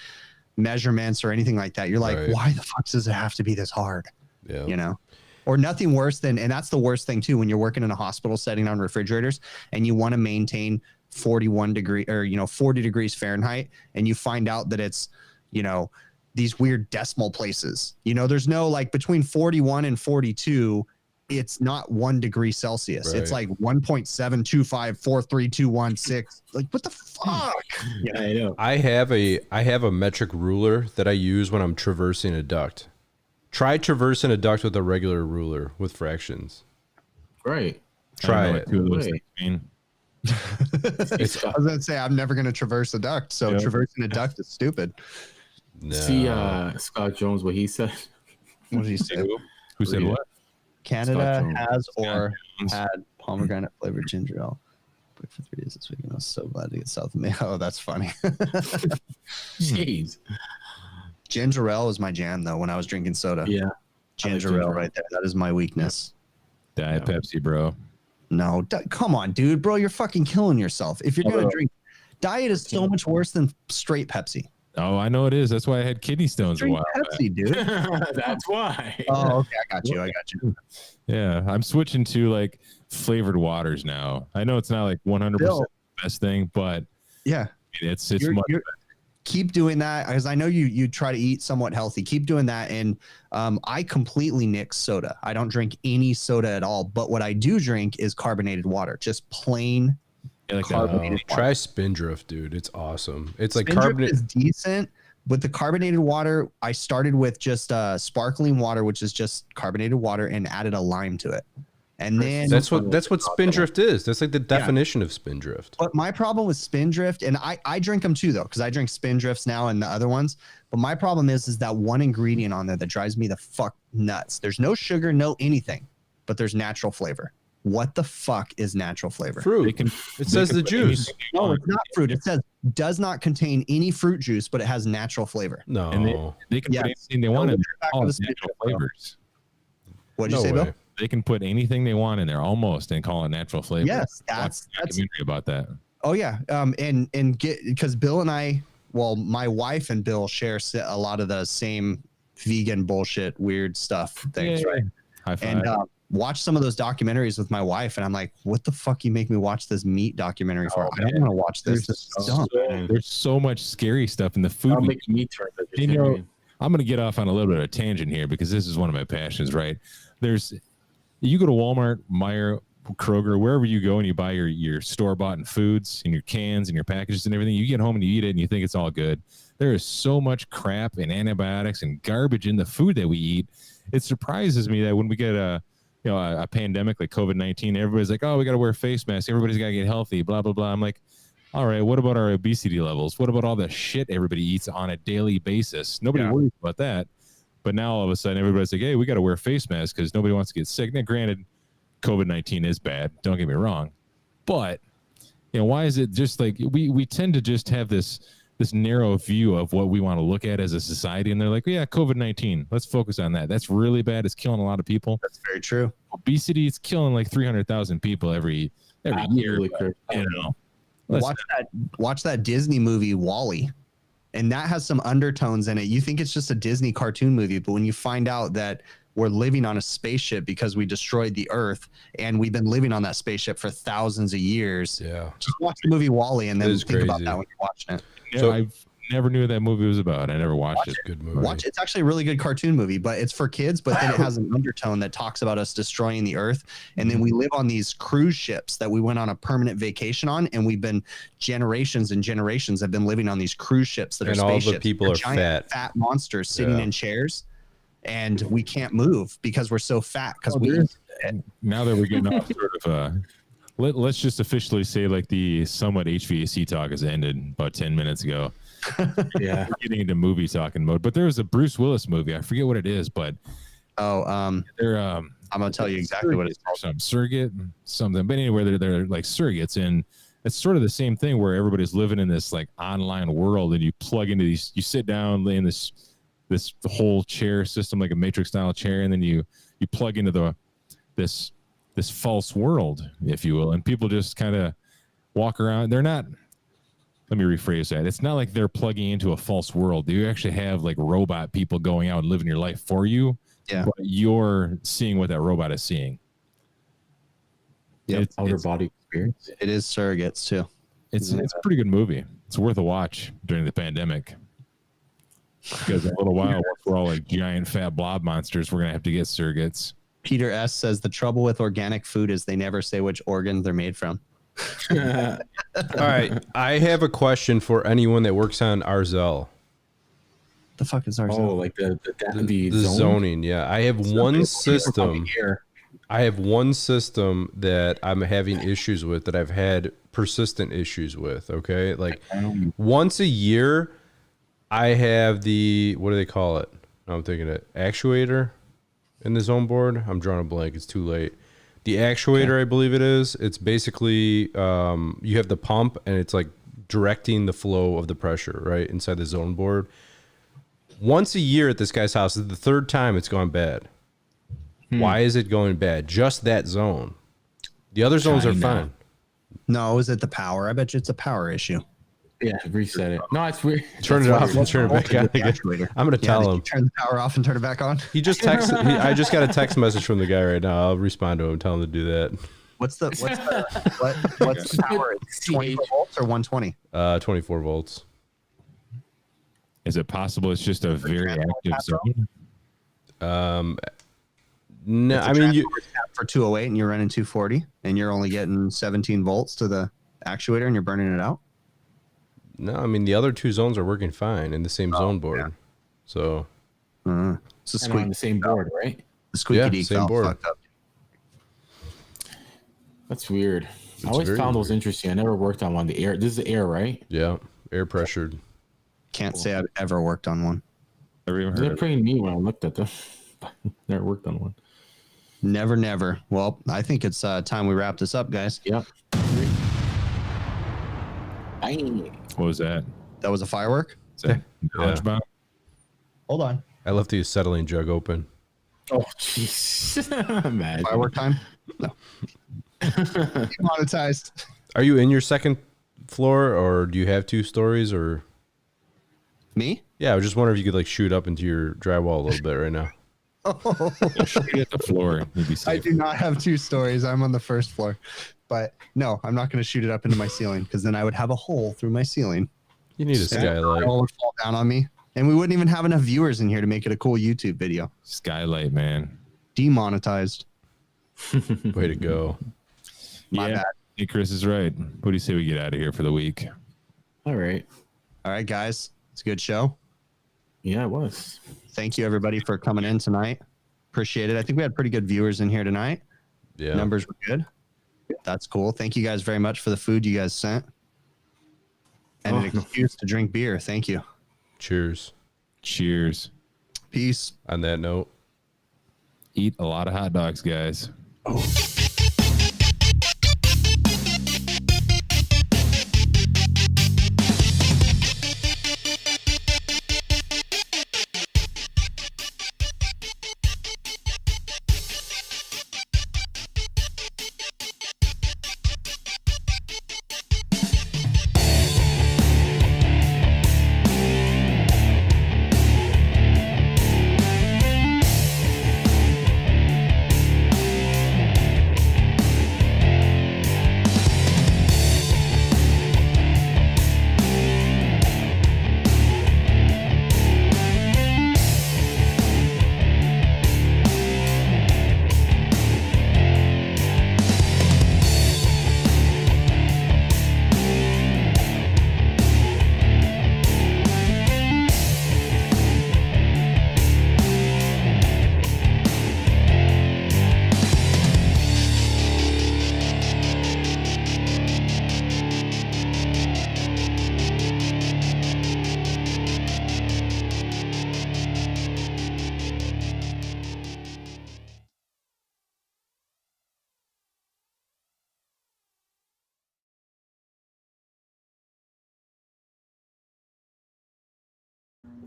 measurements or anything like that, you're like, why the fuck does it have to be this hard? Yeah. You know, or nothing worse than, and that's the worst thing too, when you're working in a hospital setting on refrigerators and you want to maintain 40 degrees Fahrenheit, and you find out that it's, these weird decimal places, there's no like between 41 and 42, it's not 1 degree Celsius. It's like 1.725432116. Like, what the fuck? Yeah, I know. I have a metric ruler that I use when I'm traversing a duct. Try traversing a duct with a regular ruler with fractions. Right. Try it. I was gonna say I'm never gonna traverse a duct, so traversing a duct is stupid. No. See Scott Jones, what he said. What did he say? Who said what? Canada has or had pomegranate flavored ginger ale. But for 3 days this week, and I was so glad to get South America. Oh, that's funny. Jeez. Ginger ale is my jam, though, when I was drinking soda. Yeah. Ginger ale right there. That is my weakness. Diet Pepsi, bro. No, come on, dude. Bro, you're fucking killing yourself. If you're going to drink Diet is so much worse than straight Pepsi. Oh, I know it is. That's why I had kidney stones Straight a while Pepsi, dude. That's why. Oh, okay. I got you. Yeah, I'm switching to like flavored waters now. I know it's not like 100% the best thing, but yeah, it's much better. Keep doing that, because I know you try to eat somewhat healthy. Keep doing that. And I completely nix soda. I don't drink any soda at all. But what I do drink is carbonated water, just plain carbonated water. Try Spindrift, dude. It's awesome. It's like Spindrift carbonate is decent. With the carbonated water, I started with just sparkling water, which is just carbonated water, and added a lime to it. And then that's what Spindrift is. That's like the definition of Spindrift. But my problem with Spindrift, and I drink them too though, because I drink Spindrifts now and the other ones. But my problem is that one ingredient on there that drives me the fuck nuts. There's no sugar, no anything, but there's natural flavor. What the fuck is natural flavor? Fruit. It says the juice. No, it's not fruit. It says does not contain any fruit juice, but it has natural flavor. No, and they can put anything they want in there. All natural flavors. What'd you say, Bill? They can put anything they want in there almost and call it natural flavor. Yes, that's documentary about that. Oh yeah, and get, because Bill and I, well, my wife and Bill share a lot of the same vegan bullshit, weird stuff things, right? High five. And watch some of those documentaries with my wife, and I'm like, what the fuck you make me watch this meat documentary for? I don't want to watch this. There's so much scary stuff in the food. I'm going to get off on a little bit of a tangent here because this is one of my passions, right? You go to Walmart, Meijer, Kroger, wherever you go and you buy your store-bought and foods and your cans and your packages and everything, you get home and you eat it and you think it's all good. There is so much crap and antibiotics and garbage in the food that we eat. It surprises me that when we get a pandemic like COVID-19, everybody's like, oh, we got to wear face masks. Everybody's got to get healthy, blah, blah, blah. I'm like, all right, what about our obesity levels? What about all the shit everybody eats on a daily basis? Nobody worries about that. But now all of a sudden, everybody's like, hey, we got to wear face masks because nobody wants to get sick. Now, granted, COVID-19 is bad. Don't get me wrong. But, why is it just like we tend to just have this narrow view of what we want to look at as a society. And they're like, yeah, COVID-19, let's focus on that. That's really bad. It's killing a lot of people. That's very true. Obesity, it's killing like 300,000 people every year. Watch that Disney movie, WALL-E. And that has some undertones in it. You think it's just a Disney cartoon movie, but when you find out that we're living on a spaceship because we destroyed the Earth and we've been living on that spaceship for thousands of years. Yeah. Just watch the movie WALL-E and then think about that when you're watching it. Yeah, so I never knew what that movie was about. I never watched it. Good movie. It's actually a really good cartoon movie, but it's for kids, but then it has an undertone that talks about us destroying the Earth. And then we live on these cruise ships that we went on a permanent vacation on, and we've been generations and generations have been living on these cruise ships that are spaceships. All the people are giant, fat monsters sitting in chairs, and we can't move because we're so fat now that we're getting off sort of let's just officially say like the somewhat HVAC talk has ended about 10 minutes ago. Yeah. We're getting into movie talking mode, but there was a Bruce Willis movie. I forget what it is, but I'm gonna tell you exactly what it's called. Some surrogate something, but anyway, they're like surrogates, and it's sort of the same thing where everybody's living in this like online world, and you plug into these, you sit down, lay in this whole chair system, like a matrix style chair, and then you plug into this false world, if you will, and people just kind of walk around. They're not. Let me rephrase that. It's not like they're plugging into a false world. You actually have like robot people going out and living your life for you. Yeah. But you're seeing what that robot is seeing. Yeah. It's outer body experience. It is surrogates too. It's a pretty good movie. It's worth a watch during the pandemic. Because in a little while, once we're all like giant fat blob monsters, we're gonna have to get surrogates. Peter S says the trouble with organic food is they never say which organs they're made from. All right, I have a question for anyone that works on Arzell. The fuck is Arzell? Oh, like the zoning. Yeah, I have one system. I have one system that I'm having issues with, that I've had persistent issues with. Okay, like once a year, I have the, what do they call it? I'm thinking it actuator in the zone board. I'm drawing a blank. It's too late. The actuator, I believe it is. It's basically you have the pump, and it's like directing the flow of the pressure right inside the zone board. Once a year at this guy's house, this is the third time it's gone bad. Why is it going bad? Just that zone. The other zones are fine. No, is it the power? I bet you it's a power issue. Yeah, reset it. No, it's weird. Turn it off and turn it back on again. I'm gonna tell him. Turn the power off and turn it back on. He just texted. I just got a text message from the guy right now. I'll respond to him, tell him to do that. What's the power? 24 volts or 120? 24 volts. Is it possible it's just a very active zone? No, I mean you for 208 and you're running 240 and you're only getting 17 volts to the actuator and you're burning it out. No, I mean the other two zones are working fine in the same zone board. Yeah. So it's on the same board, right? The squeaky same board. Fucked up. That's weird. I always found those interesting. I never worked on one. The air. This is air, right? Yeah, air pressured. Can't say I've ever worked on one. They're pretty neat when I looked at them. Never worked on one. Never. Well, I think it's time we wrap this up, guys. Yep. What was that? That was a firework? Is that knowledge bomb? Hold on. I left the acetylene jug open. Oh, jeez. Firework time? No. Monetized. Are you in your second floor, or do you have 2 stories, or? Me? Yeah, I was just wondering if you could like shoot up into your drywall a little bit right now. Shoot at the floor. You'd be I safe. do not have 2 stories. I'm on the first floor. But no, I'm not going to shoot it up into my ceiling because then I would have a hole through my ceiling. You need a skylight. It all would fall down on me. And we wouldn't even have enough viewers in here to make it a cool YouTube video. Skylight, man. Demonetized. Way to go. My bad. Hey, Chris is right. What do you say we get out of here for the week? All right. All right, guys. It's a good show. Yeah, it was. Thank you, everybody, for coming in tonight. Appreciate it. I think we had pretty good viewers in here tonight. Yeah. Numbers were good. That's cool. Thank you guys very much for the food you guys sent. And an excuse to drink beer. Thank you. Cheers. Cheers. Peace. On that note, Eat a lot of hot dogs, guys.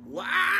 Wow!